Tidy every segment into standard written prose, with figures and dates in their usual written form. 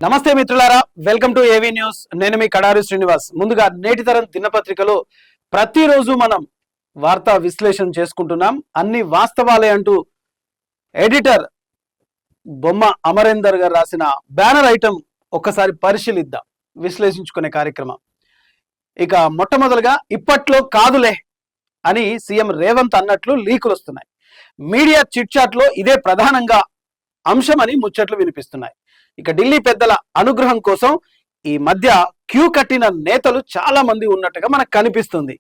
నమస్తే మిత్రులారా, welcome to AV news. నేను మీ కడారి శ్రీనివాస్. ముందుగా నేటి తరం దినపత్రికలో ప్రతిరోజు మనం వార్తా విశ్లేషణ చేసుకుంటున్నాం. అన్ని వాస్తవాలే అంటూ ఎడిటర్ బొమ్మ అమరేందర్ గారు రాసిన బ్యానర్ ఐటమ్ ఒక్కసారి పరిశీలిద్దాం, విశ్లేషించుకునే కార్యక్రమం. ఇక మొట్టమొదలుగా ఇప్పట్లో కాదులే అని సీఎం రేవంత్ అన్నట్లు లీకులు వస్తున్నాయి. మీడియా చిట్ చాట్ లో ఇదే ప్రధానంగా అంశమని ముచ్చట్లు వినిపిస్తున్నాయి. ఇక ఢిల్లీ పెద్దల అనుగ్రహం కోసం ఈ మధ్య క్యూ కట్టిన నేతలు చాలా మంది ఉన్నట్టుగా మనకు కనిపిస్తుంది.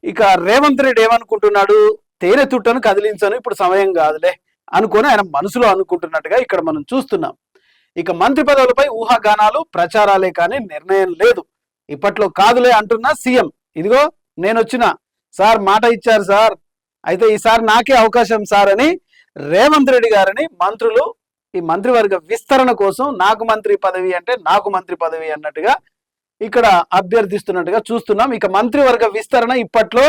ఇక రేవంత్ రెడ్డి ఏమనుకుంటున్నాడు, తేనె తుట్టను కదిలించను ఇప్పుడు సమయం కాదులే అనుకొని ఆయన మనసులో అనుకుంటున్నట్టుగా ఇక్కడ మనం చూస్తున్నాం. ఇక మంత్రి పదవులపై ఊహాగానాలు ప్రచారాలే కానీ నిర్ణయం లేదు. ఇప్పట్లో కాదులే అంటున్న సీఎం, ఇదిగో నేను వచ్చిన సార్, మాట ఇచ్చారు సార్, అయితే ఈసారి నాకే అవకాశం సార్ అని రేవంత్ రెడ్డి గారిని మంత్రులు ఈ మంత్రివర్గ విస్తరణ కోసం నాకు మంత్రి పదవి అంటే నాకు మంత్రి పదవి అన్నట్టుగా ఇక్కడ అభ్యర్థిస్తున్నట్టుగా చూస్తున్నాం. ఇక మంత్రివర్గ విస్తరణ ఇప్పట్లో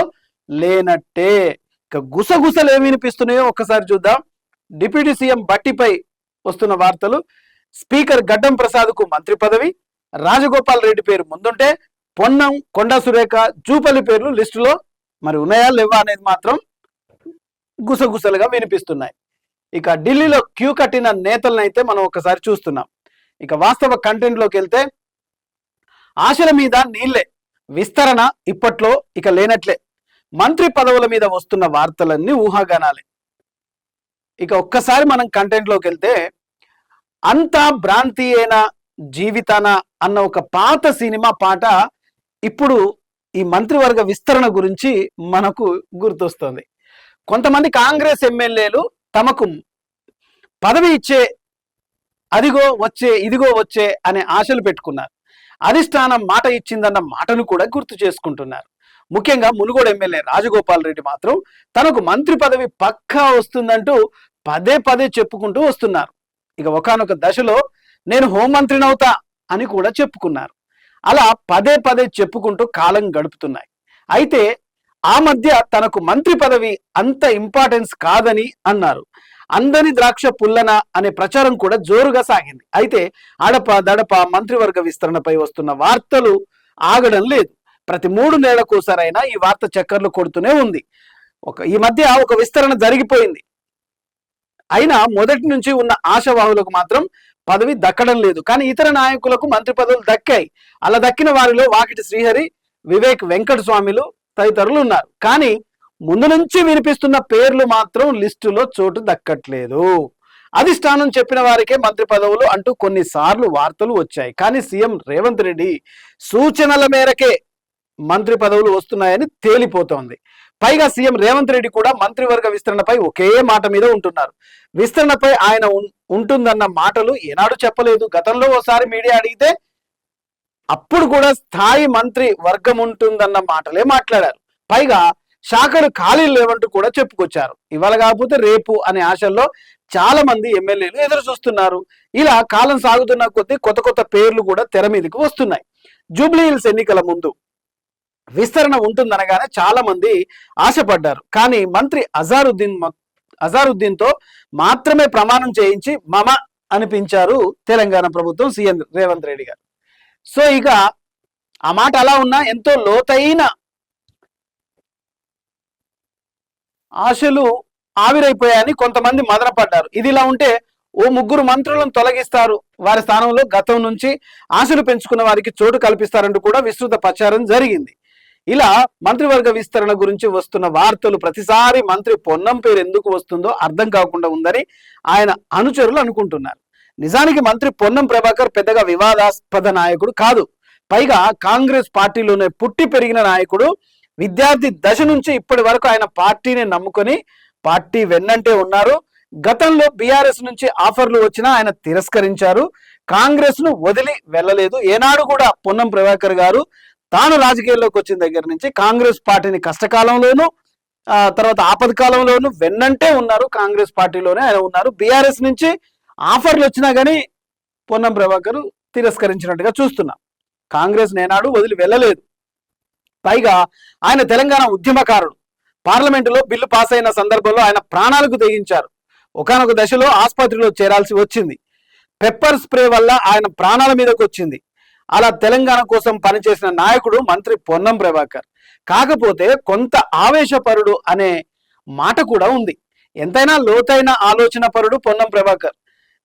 లేనట్టే. ఇక గుసగుసలు ఏమి వినిపిస్తున్నాయో ఒక్కసారి చూద్దాం. డిప్యూటీ సీఎం బట్టిపై వస్తున్న వార్తలు, స్పీకర్ గడ్డం ప్రసాద్ కు మంత్రి పదవి, రాజగోపాల్ రెడ్డి పేరు ముందుంటే పొన్నం, కొండా సురేఖ, జూపల్లి పేర్లు లిస్టులో మరి ఉన్నాయా లేవా అనేది మాత్రం గుసగుసలుగా వినిపిస్తున్నాయి. ఇక ఢిల్లీలో క్యూ కట్టిన నేతలను అయితే మనం ఒకసారి చూస్తున్నాం. ఇక వాస్తవ కంటెంట్ లోకి వెళ్తే ఆశల మీద నీళ్లే, విస్తరణ ఇప్పట్లో ఇక లేనట్లే, మంత్రి పదవుల మీద వస్తున్న వార్తలన్నీ ఊహాగానాలే. ఇక ఒక్కసారి మనం కంటెంట్ లోకి వెళ్తే అంతా భ్రాంతియేన జీవితాన అన్న ఒక పాత సినిమా పాట ఇప్పుడు ఈ మంత్రివర్గ విస్తరణ గురించి మనకు గుర్తొస్తుంది. కొంతమంది కాంగ్రెస్ ఎమ్మెల్యేలు తమకు పదవి ఇచ్చే అదిగో వచ్చే ఇదిగో వచ్చే అనే ఆశలు పెట్టుకున్నారు. అధిష్టానం మాట ఇచ్చిందన్న మాటను కూడా గుర్తు చేసుకుంటున్నారు. ముఖ్యంగా మునుగోడు ఎమ్మెల్యే రాజగోపాల్ రెడ్డి మాత్రం తనకు మంత్రి పదవి పక్కా వస్తుందంటూ పదే పదే చెప్పుకుంటూ వస్తున్నారు. ఇక ఒకానొక దశలో నేను హోంమంత్రినవుతా అని కూడా చెప్పుకున్నారు. అలా పదే పదే చెప్పుకుంటూ కాలం గడుపుతున్నాయి. అయితే ఆ మధ్య తనకు మంత్రి పదవి అంత ఇంపార్టెన్స్ కాదని అన్నారు. అందని ద్రాక్ష పుల్లన అనే ప్రచారం కూడా జోరుగా సాగింది. అయితే అడప దడప మంత్రివర్గ విస్తరణపై వస్తున్న వార్తలు ఆగడం లేదు. ప్రతి 3 నెలలకోసారైనా ఈ వార్త చక్కర్లు కొడుతూనే ఉంది. ఈ మధ్య ఒక విస్తరణ జరిగిపోయింది. అయినా మొదటి నుంచి ఉన్న ఆశావాహులకు మాత్రం పదవి దక్కడం లేదు. కానీ ఇతర నాయకులకు మంత్రి పదవులు దక్కాయి. అలా దక్కిన వారిలో వాకిటి శ్రీహరి, వివేక్ వెంకట స్వామిలు తదితరులు ఉన్నారు. కానీ ముందు నుంచి వినిపిస్తున్న పేర్లు మాత్రం లిస్టులో చోటు దక్కట్లేదు. అధిష్టానం చెప్పిన వారికే మంత్రి పదవులు అంటూ కొన్నిసార్లు వార్తలు వచ్చాయి. కానీ సీఎం రేవంత్ రెడ్డి సూచనల మేరకే మంత్రి పదవులు వస్తున్నాయని తేలిపోతోంది. పైగా సీఎం రేవంత్ రెడ్డి కూడా మంత్రివర్గ విస్తరణపై ఒకే మాట మీద ఉంటున్నారు. విస్తరణపై ఆయన ఉంటుందన్న మాటలు ఏనాడు చెప్పలేదు. గతంలో ఓసారి మీడియా అడిగితే అప్పుడు కూడా స్థాయి మంత్రి వర్గం ఉంటుందన్న మాటలే మాట్లాడారు. పైగా శాఖలు ఖాళీలు లేవంటూ కూడా చెప్పుకొచ్చారు. ఇవాళ కాకపోతే రేపు అనే ఆశల్లో చాలా మంది ఎమ్మెల్యేలు ఎదురు చూస్తున్నారు. ఇలా కాలం సాగుతున్న కొద్దీ కొత్త కొత్త పేర్లు కూడా తెర మీదకి వస్తున్నాయి. జూబ్లీ హిల్స్ ఎన్నికల ముందు విస్తరణ ఉంటుందనగానే చాలా మంది ఆశపడ్డారు. కానీ మంత్రి అజారుద్దీన్ తో మాత్రమే ప్రమాణం చేయించి మమ అనిపించారు తెలంగాణ ప్రభుత్వం, సీఎం రేవంత్ రెడ్డి గారు. సో ఇక ఆ మాట అలా ఉన్నా ఎంతో లోతైన ఆశలు ఆవిరైపోయాయని కొంతమంది మదనపడ్డారు. ఇదిలా ఉంటే ఓ 3 మంత్రులను తొలగిస్తారు, వారి స్థానంలో గతం నుంచి ఆశలు పెంచుకున్న వారికి చోటు కల్పిస్తారంటూ కూడా విస్తృత ప్రచారం జరిగింది. ఇలా మంత్రివర్గ విస్తరణ గురించి వస్తున్న వార్తలు ప్రతిసారి మంత్రి పొన్నం పేరు ఎందుకు వస్తుందో అర్థం కాకుండా ఉందని ఆయన అనుచరులు అనుకుంటున్నారు. నిజానికి మంత్రి పొన్నం ప్రభాకర్ పెద్దగా వివాదాస్పద నాయకుడు కాదు. పైగా కాంగ్రెస్ పార్టీలోనే పుట్టి పెరిగిన నాయకుడు. విద్యార్థి దశ నుంచి ఇప్పటి వరకు ఆయన పార్టీని నమ్ముకొని పార్టీ వెన్నంటే ఉన్నారు. గతంలో బీఆర్ఎస్ నుంచి ఆఫర్లు వచ్చినా ఆయన తిరస్కరించారు. కాంగ్రెస్ ను వదిలి వెళ్ళలేదు. ఏనాడు కూడా పొన్నం ప్రభాకర్ గారు తాను రాజకీయాల్లోకి వచ్చిన దగ్గర నుంచి కాంగ్రెస్ పార్టీని కష్టకాలంలోనూ తర్వాత ఆపదకాలంలోనూ వెన్నంటే ఉన్నారు. కాంగ్రెస్ పార్టీలోనే ఆయన ఉన్నారు. బీఆర్ఎస్ నుంచి ఆఫర్లు వచ్చినా కానీ పొన్నం ప్రభాకర్ తిరస్కరించినట్టుగా చూస్తున్నాం. కాంగ్రెస్ నేనాడు వదిలి వెళ్ళలేదు. పైగా ఆయన తెలంగాణ ఉద్యమకారుడు. పార్లమెంటులో బిల్లు పాస్ అయిన సందర్భంలో ఆయన ప్రాణాలకు తెగించారు. ఒకానొక దశలో ఆసుపత్రిలో చేరాల్సి వచ్చింది. పెప్పర్ స్ప్రే వల్ల ఆయన ప్రాణాల మీదకి వచ్చింది. అలా తెలంగాణ కోసం పనిచేసిన నాయకుడు మంత్రి పొన్నం ప్రభాకర్. కాకపోతే కొంత ఆవేశపరుడు అనే మాట కూడా ఉంది. ఎంతైనా లోతైన ఆలోచన పరుడు పొన్నం ప్రభాకర్.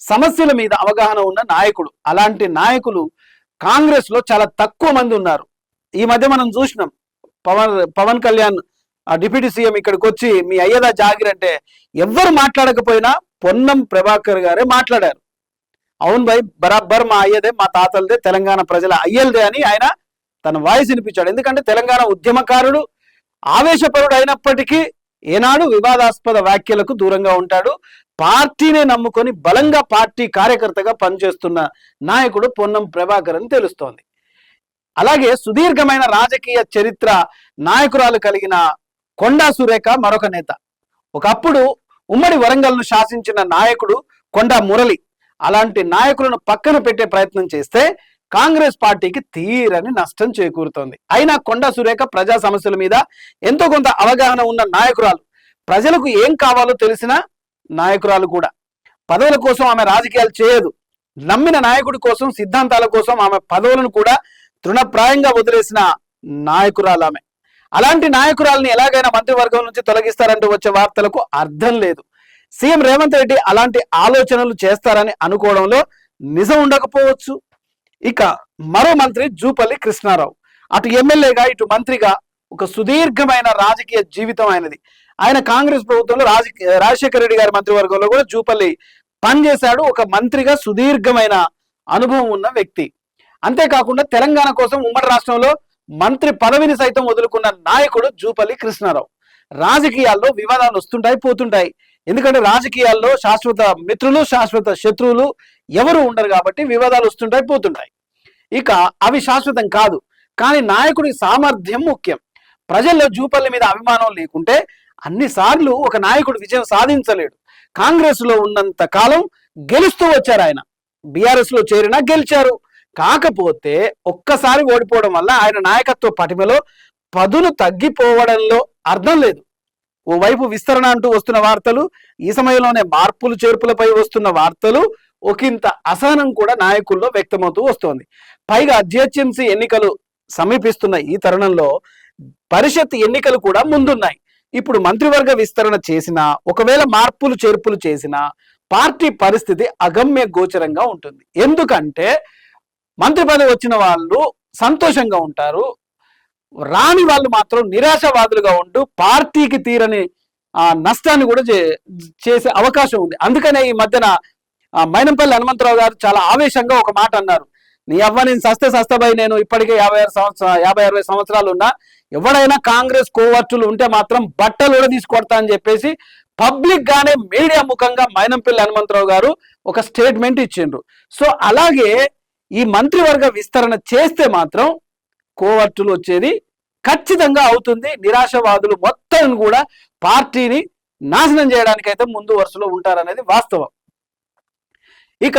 సమస్యల మీద అవగాహన ఉన్న నాయకుడు. అలాంటి నాయకులు కాంగ్రెస్ లో చాలా తక్కువ మంది ఉన్నారు. ఈ మధ్య మనం చూసినాం, పవన్ కళ్యాణ్ డిప్యూటీ సీఎం ఇక్కడికి వచ్చి మీ అయ్యదా జాగిర్ అంటే ఎవ్వరు మాట్లాడకపోయినా పొన్నం ప్రభాకర్ గారే మాట్లాడారు. అవును భాయ్, బరాబర్ మా అయ్యదే, మా తాతలదే, తెలంగాణ ప్రజల అయ్యలదే అని ఆయన తన వాయిస్ వినిపించాడు. ఎందుకంటే తెలంగాణ ఉద్యమకారుడు, ఆవేశపరుడు అయినప్పటికీ ఏనాడు వివాదాస్పద వ్యాఖ్యలకు దూరంగా ఉంటాడు. పార్టీనే నమ్ముకొని బలంగా పార్టీ కార్యకర్తగా పనిచేస్తున్న నాయకుడు పొన్నం ప్రభాకర్ అని తెలుస్తోంది. అలాగే సుదీర్ఘమైన రాజకీయ చరిత్ర నాయకురాలు కలిగిన కొండా సురేఖ మరొక నేత. ఒకప్పుడు ఉమ్మడి వరంగల్ను శాసించిన నాయకుడు కొండా మురళి. అలాంటి నాయకులను పక్కన పెట్టే ప్రయత్నం చేస్తే కాంగ్రెస్ పార్టీకి తీరని నష్టం చేకూరుతోంది. అయినా కొండా సురేఖ ప్రజా సమస్యల మీద ఎంతో కొంత అవగాహన ఉన్న నాయకురాలు. ప్రజలకు ఏం కావాలో తెలిసిన నాయకురాలు కూడా. పదవుల కోసం ఆమె రాజకీయాలు చేయదు. నమ్మిన నాయకుడి కోసం, సిద్ధాంతాల కోసం ఆమె పదవులను కూడా తృణప్రాయంగా వదిలేసిన నాయకురాలు ఆమె. అలాంటి నాయకురాలని ఎలాగైనా మంత్రివర్గం నుంచి తొలగిస్తారంటూ వచ్చే వార్తలకు అర్థం లేదు. సీఎం రేవంత్ రెడ్డి అలాంటి ఆలోచనలు చేస్తారని అనుకోవడంలో నిజం ఉండకపోవచ్చు. ఇక మరో మంత్రి జూపల్లి కృష్ణారావు. అటు ఎమ్మెల్యేగా ఇటు మంత్రిగా ఒక సుదీర్ఘమైన రాజకీయ జీవితం ఆయనది. ఆయన కాంగ్రెస్ ప్రభుత్వంలో రాజశేఖర రెడ్డి గారి మంత్రివర్గంలో కూడా జూపల్లి పనిచేశాడు. ఒక మంత్రిగా సుదీర్ఘమైన అనుభవం ఉన్న వ్యక్తి. అంతేకాకుండా తెలంగాణ కోసం ఉమ్మడి రాష్ట్రంలో మంత్రి పదవిని సైతం వదులుకున్న నాయకుడు జూపల్లి కృష్ణారావు. రాజకీయాల్లో వివాదాలు వస్తుంటాయి, పోతుంటాయి. ఎందుకంటే రాజకీయాల్లో శాశ్వత మిత్రులు, శాశ్వత శత్రువులు ఎవరు ఉండరు కాబట్టి వివాదాలు వస్తుంటాయి, పోతుంటాయి. ఇక అవి శాశ్వతం కాదు. కానీ నాయకుడి సామర్థ్యం ముఖ్యం. ప్రజల్లో జూపల్లి మీద అభిమానం లేకుంటే అన్నిసార్లు ఒక నాయకుడు విజయం సాధించలేడు. కాంగ్రెస్ లో ఉన్నంత కాలం గెలుస్తూ వచ్చారు ఆయన. బీఆర్ఎస్ లో చేరినా గెలిచారు. కాకపోతే ఒక్కసారి ఓడిపోవడం వల్ల ఆయన నాయకత్వ పటిమలో పదును తగ్గిపోవడంలో అర్థం లేదు. ఓవైపు విస్తరణ అంటూ వస్తున్న వార్తలు, ఈ సమయంలోనే మార్పులు చేర్పులపై వస్తున్న వార్తలు, ఒకంత అసహనం కూడా నాయకుల్లో వ్యక్తమవుతూ వస్తోంది. పైగా జిహెచ్ఎంసీ ఎన్నికలు సమీపిస్తున్న ఈ తరుణంలో పరిషత్ ఎన్నికలు కూడా ముందున్నాయి. ఇప్పుడు మంత్రివర్గ విస్తరణ చేసినా, ఒకవేళ మార్పులు చేర్పులు చేసినా పార్టీ పరిస్థితి అగమ్య గోచరంగా ఉంటుంది. ఎందుకంటే మంత్రి పదవి వచ్చిన వాళ్ళు సంతోషంగా ఉంటారు, రాని వాళ్ళు మాత్రం నిరాశవాదులుగా ఉంటూ పార్టీకి తీరని నష్టాన్ని కూడా చేసే అవకాశం ఉంది. అందుకనే ఈ మధ్యన మైనంపల్లి హనుమంతరావు గారు చాలా ఆవేశంగా ఒక మాట అన్నారు. నీ అవ్వ నేను సస్తబాయి, నేను ఇప్పటికే 50-60 సంవత్సరాలు ఉన్నా, ఎవడైనా కాంగ్రెస్ కోవర్టులు ఉంటే మాత్రం బట్టలు కూడా తీసుకొడతా అని చెప్పేసి పబ్లిక్ గానే మీడియా ముఖంగా మైనంపల్లి హనుమంతరావు గారు ఒక స్టేట్మెంట్ ఇచ్చిండ్రు. సో అలాగే ఈ మంత్రివర్గ విస్తరణ చేస్తే మాత్రం కోవర్టులు వచ్చేది ఖచ్చితంగా అవుతుంది. నిరాశవాదులు మొత్తం కూడా పార్టీని నాశనం చేయడానికైతే ముందు వరుసలో ఉంటారనేది వాస్తవం. ఇక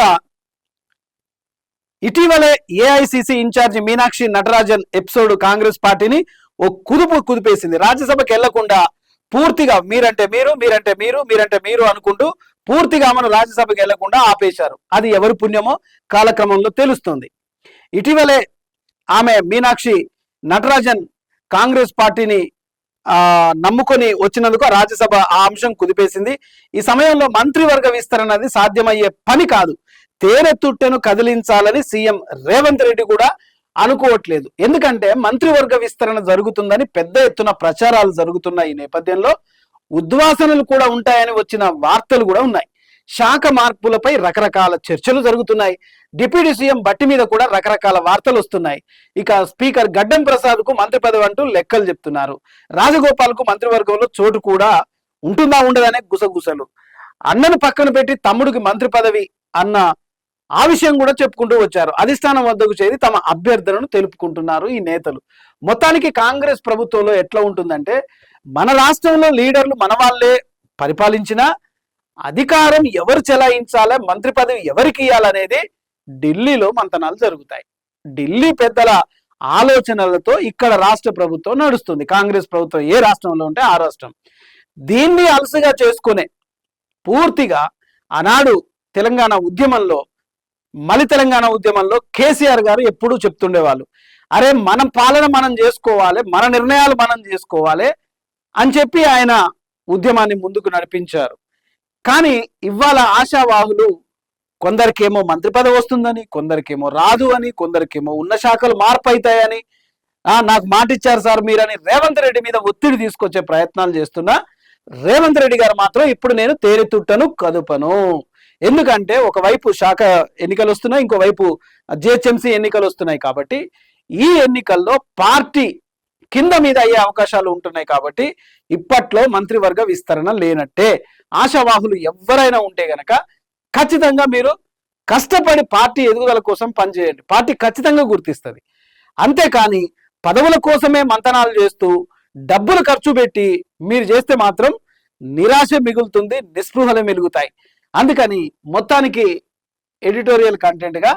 ఇటీవలే AICC incharge Meenakshi Natarajan episode Congress పార్టీని ఓ కుదిపేసింది. రాజ్యసభకి వెళ్లకుండా పూర్తిగా మీరంటే మీరు, మీరంటే మీరు, మీరంటే మీరు అనుకుంటూ పూర్తిగా ఆమెను రాజ్యసభకి వెళ్లకుండా ఆపేశారు. అది ఎవరి పుణ్యమో కాలక్రమంలో తెలుస్తుంది. ఇటీవలే ఆమె మీనాక్షి నటరాజన్ కాంగ్రెస్ పార్టీని నమ్ముకొని వచ్చినందుకు రాజ్యసభ ఆ అంశం కుదిపేసింది. ఈ సమయంలో మంత్రివర్గ విస్తరణ అనేది సాధ్యమయ్యే పని కాదు. తేనె తుట్టెను కదిలించాలని సీఎం రేవంత్ రెడ్డి కూడా అనుకోవట్లేదు. ఎందుకంటే మంత్రివర్గ విస్తరణ జరుగుతుందని పెద్ద ఎత్తున ప్రచారాలు జరుగుతున్న ఈ నేపథ్యంలో ఉద్వాసనలు కూడా ఉంటాయని వచ్చిన వార్తలు కూడా ఉన్నాయి. శాఖ మార్పులపై రకరకాల చర్చలు జరుగుతున్నాయి. డిప్యూటీ సీఎం బట్టి మీద కూడా రకరకాల వార్తలు వస్తున్నాయి. ఇక స్పీకర్ గడ్డం ప్రసాద్ కు మంత్రి పదవి అంటూ లెక్కలు చెప్తున్నారు. రాజగోపాల్ కు మంత్రివర్గంలో చోటు కూడా ఉంటుందా ఉండదనే గుసగుసలు. అన్నను పక్కన పెట్టి తమ్ముడికి మంత్రి పదవి అన్న ఆ విషయం కూడా చెప్పుకుంటూ వచ్చారు. అధిష్టానం వద్దకు చేరి తమ అభ్యర్థనను తెలుపుకుంటున్నారు ఈ నేతలు. మొత్తానికి కాంగ్రెస్ ప్రభుత్వంలో ఎట్లా ఉంటుందంటే, మన రాష్ట్రంలో లీడర్లు మన వాళ్ళే పరిపాలించినా అధికారం ఎవరు చెలాయించాలా, మంత్రి పదవి ఎవరికి ఇవ్వాలనేది ఢిల్లీలో మంతనాలు జరుగుతాయి. ఢిల్లీ పెద్దల ఆలోచనలతో ఇక్కడ రాష్ట్ర ప్రభుత్వం నడుస్తుంది. కాంగ్రెస్ ప్రభుత్వం ఏ రాష్ట్రంలో ఉంటే ఆ రాష్ట్రం. దీన్ని అలసగా చేసుకునే పూర్తిగా ఆనాడు తెలంగాణ ఉద్యమంలో మలి తెలంగాణ ఉద్యమంలో కేసీఆర్ గారు ఎప్పుడూ చెప్తుండేవాళ్ళు, అరే మన పాలన మనం చేసుకోవాలి, మన నిర్ణయాలు మనం చేసుకోవాలి అని చెప్పి ఆయన ఉద్యమాన్ని ముందుకు నడిపించారు. కానీ ఇవాళ ఆశావాహులు కొందరికేమో మంత్రి పదవి వస్తుందని, కొందరికేమో రాదు అని, కొందరికేమో ఉన్న శాఖలు మార్పు అవుతాయని, నాకు మాట ఇచ్చారు సార్ మీరని రేవంత్ రెడ్డి మీద ఒత్తిడి తీసుకొచ్చే ప్రయత్నాలు చేస్తున్నా రేవంత్ రెడ్డి గారు మాత్రం ఇప్పుడు నేను తేరితుట్టను కదుపను. ఎందుకంటే ఒకవైపు శాఖ ఎన్నికలు వస్తున్నాయి, ఇంకోవైపు జిహెచ్ఎంసీ ఎన్నికలు వస్తున్నాయి. కాబట్టి ఈ ఎన్నికల్లో పార్టీ కింద మీద అయ్యే అవకాశాలు ఉంటున్నాయి. కాబట్టి ఇప్పట్లో మంత్రివర్గ విస్తరణ లేనట్టే. ఆశావాహులు ఎవరైనా ఉంటే గనక ఖచ్చితంగా మీరు కష్టపడి పార్టీ ఎదుగుదల కోసం పనిచేయండి, పార్టీ ఖచ్చితంగా గుర్తిస్తుంది. అంతేకాని పదవుల కోసమే మంతనాలు చేస్తూ డబ్బులు ఖర్చు పెట్టి మీరు చేస్తే మాత్రం నిరాశ మిగులుతుంది, నిస్పృహలు మిగులుతాయి. అందుకని మొత్తానికి ఎడిటోరియల్ కంటెంట్ గా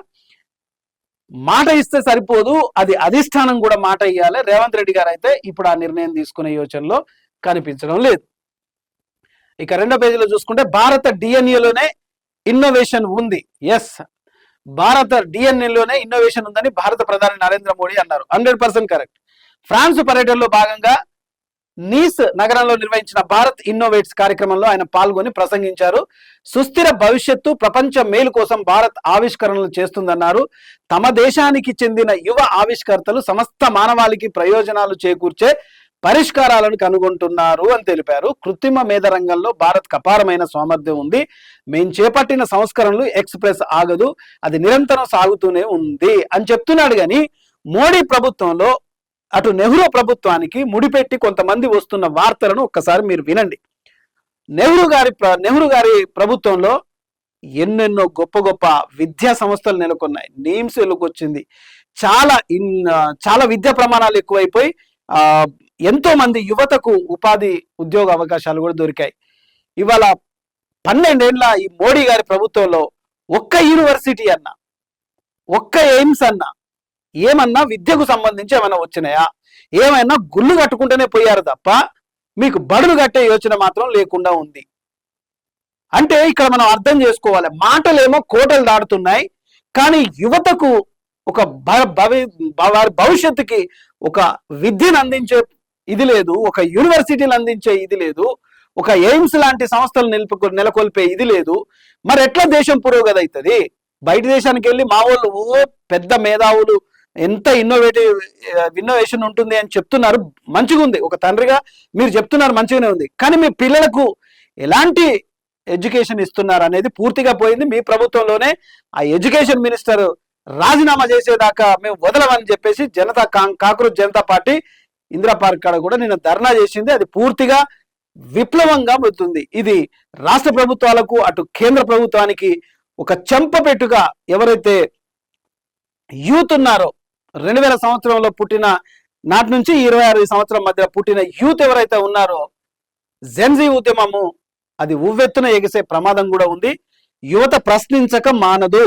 మాట ఇస్తే సరిపోదు, అది అధిష్టానం కూడా మాట ఇవ్వాలి. రేవంత్ రెడ్డి గారు అయితే ఇప్పుడు ఆ నిర్ణయం తీసుకునే యోచనలో కనిపించడం లేదు. ఇక రెండో పేజీలో చూసుకుంటే భారత డిఎన్ఏలోనే ఇన్నోవేషన్ ఉంది. ఎస్, భారత డిఎన్ఏలోనే ఇన్నోవేషన్ ఉందని భారత ప్రధాని నరేంద్ర మోడీ అన్నారు. 100% కరెక్ట్. ఫ్రాన్స్ పర్యటనలో భాగంగా నీస్ నగరంలో నిర్వహించిన భారత్ ఇన్నోవేట్స్ కార్యక్రమంలో ఆయన పాల్గొని ప్రసంగించారు. సుస్థిర భవిష్యత్తు, ప్రపంచ మేలు కోసం భారత్ ఆవిష్కరణలు చేస్తుందన్నారు. తమ దేశానికి చెందిన యువ ఆవిష్కర్తలు సమస్త మానవాళికి ప్రయోజనాలు చేకూర్చే పరిష్కారాలను కనుగొంటున్నారు అని తెలిపారు. కృత్రిమ మేధ రంగంలో భారత్ అపారమైన సామర్థ్యం ఉంది. మేము చేపట్టిన సంస్కరణలు ఎక్స్ప్రెస్ ఆగదు, అది నిరంతరం సాగుతూనే ఉంది అని చెప్తున్నాడు. కానీ మోడీ ప్రభుత్వంలో అటు నెహ్రూ ప్రభుత్వానికి ముడిపెట్టి కొంతమంది వస్తున్న వార్తలను ఒక్కసారి మీరు వినండి. నెహ్రూ గారి ప్రభుత్వంలో ఎన్నెన్నో గొప్ప గొప్ప విద్యా సంస్థలు నెలకొన్నాయి, నీమ్స్ వెలుగొచ్చింది, చాలా విద్యా ప్రమాణాలు ఎక్కువైపోయి ఎంతో మంది యువతకు ఉపాధి ఉద్యోగ అవకాశాలు కూడా దొరికాయి. ఇవాళ 12 ఏళ్ల ఈ మోడీ గారి ప్రభుత్వంలో ఒక్క యూనివర్సిటీ అన్నా, ఒక్క ఎయిమ్స్ అన్నా, ఏమన్నా విద్యకు సంబంధించి ఏమైనా వచ్చినాయా? ఏమైనా గుళ్ళు కట్టుకుంటూనే పోయారు తప్ప మీకు బడులు కట్టే యోచన మాత్రం లేకుండా ఉంది. అంటే ఇక్కడ మనం అర్థం చేసుకోవాలి, మాటలేమో కోటలు దాటుతున్నాయి, కానీ యువతకు ఒక వారి భవిష్యత్తుకి ఒక విద్యను అందించే ఇది లేదు, ఒక యూనివర్సిటీలు అందించే ఇది లేదు, ఒక ఎయిమ్స్ లాంటి సంస్థలు నెలకొల్పే ఇది లేదు. మరి ఎట్లా దేశం పురోగతి అవుతుంది? బయట దేశానికి వెళ్ళి మా వాళ్ళు పెద్ద మేధావులు ఎంత ఇన్నోవేషన్ ఉంటుంది అని చెప్తున్నారు, మంచిగా ఉంది. ఒక తండ్రిగా మీరు చెప్తున్నారు, మంచిగానే ఉంది. కానీ మీ పిల్లలకు ఎలాంటి ఎడ్యుకేషన్ ఇస్తున్నారు అనేది పూర్తిగా పోయింది. మీ ప్రభుత్వంలోనే ఆ ఎడ్యుకేషన్ మినిస్టర్ రాజీనామా చేసేదాకా మేము వదలమని చెప్పేసి cockroach Janata party Indira park కాడ కూడా నిన్న ధర్నా చేసింది. అది పూర్తిగా విప్లవంగా మృతుంది. ఇది రాష్ట్ర ప్రభుత్వాలకు అటు కేంద్ర ప్రభుత్వానికి ఒక చెంపపెట్టుగా ఎవరైతే యూత్ ఉన్నారో 2000 సంవత్సరంలో పుట్టిన నాటి నుంచి 26 సంవత్సరం మధ్య పుట్టిన యూత్ ఎవరైతే ఉన్నారో జెన్జీ ఉద్యమము అది ఉవ్వెత్తున ఎగిసే ప్రమాదం కూడా ఉంది. యువత ప్రశ్నించక మానదు.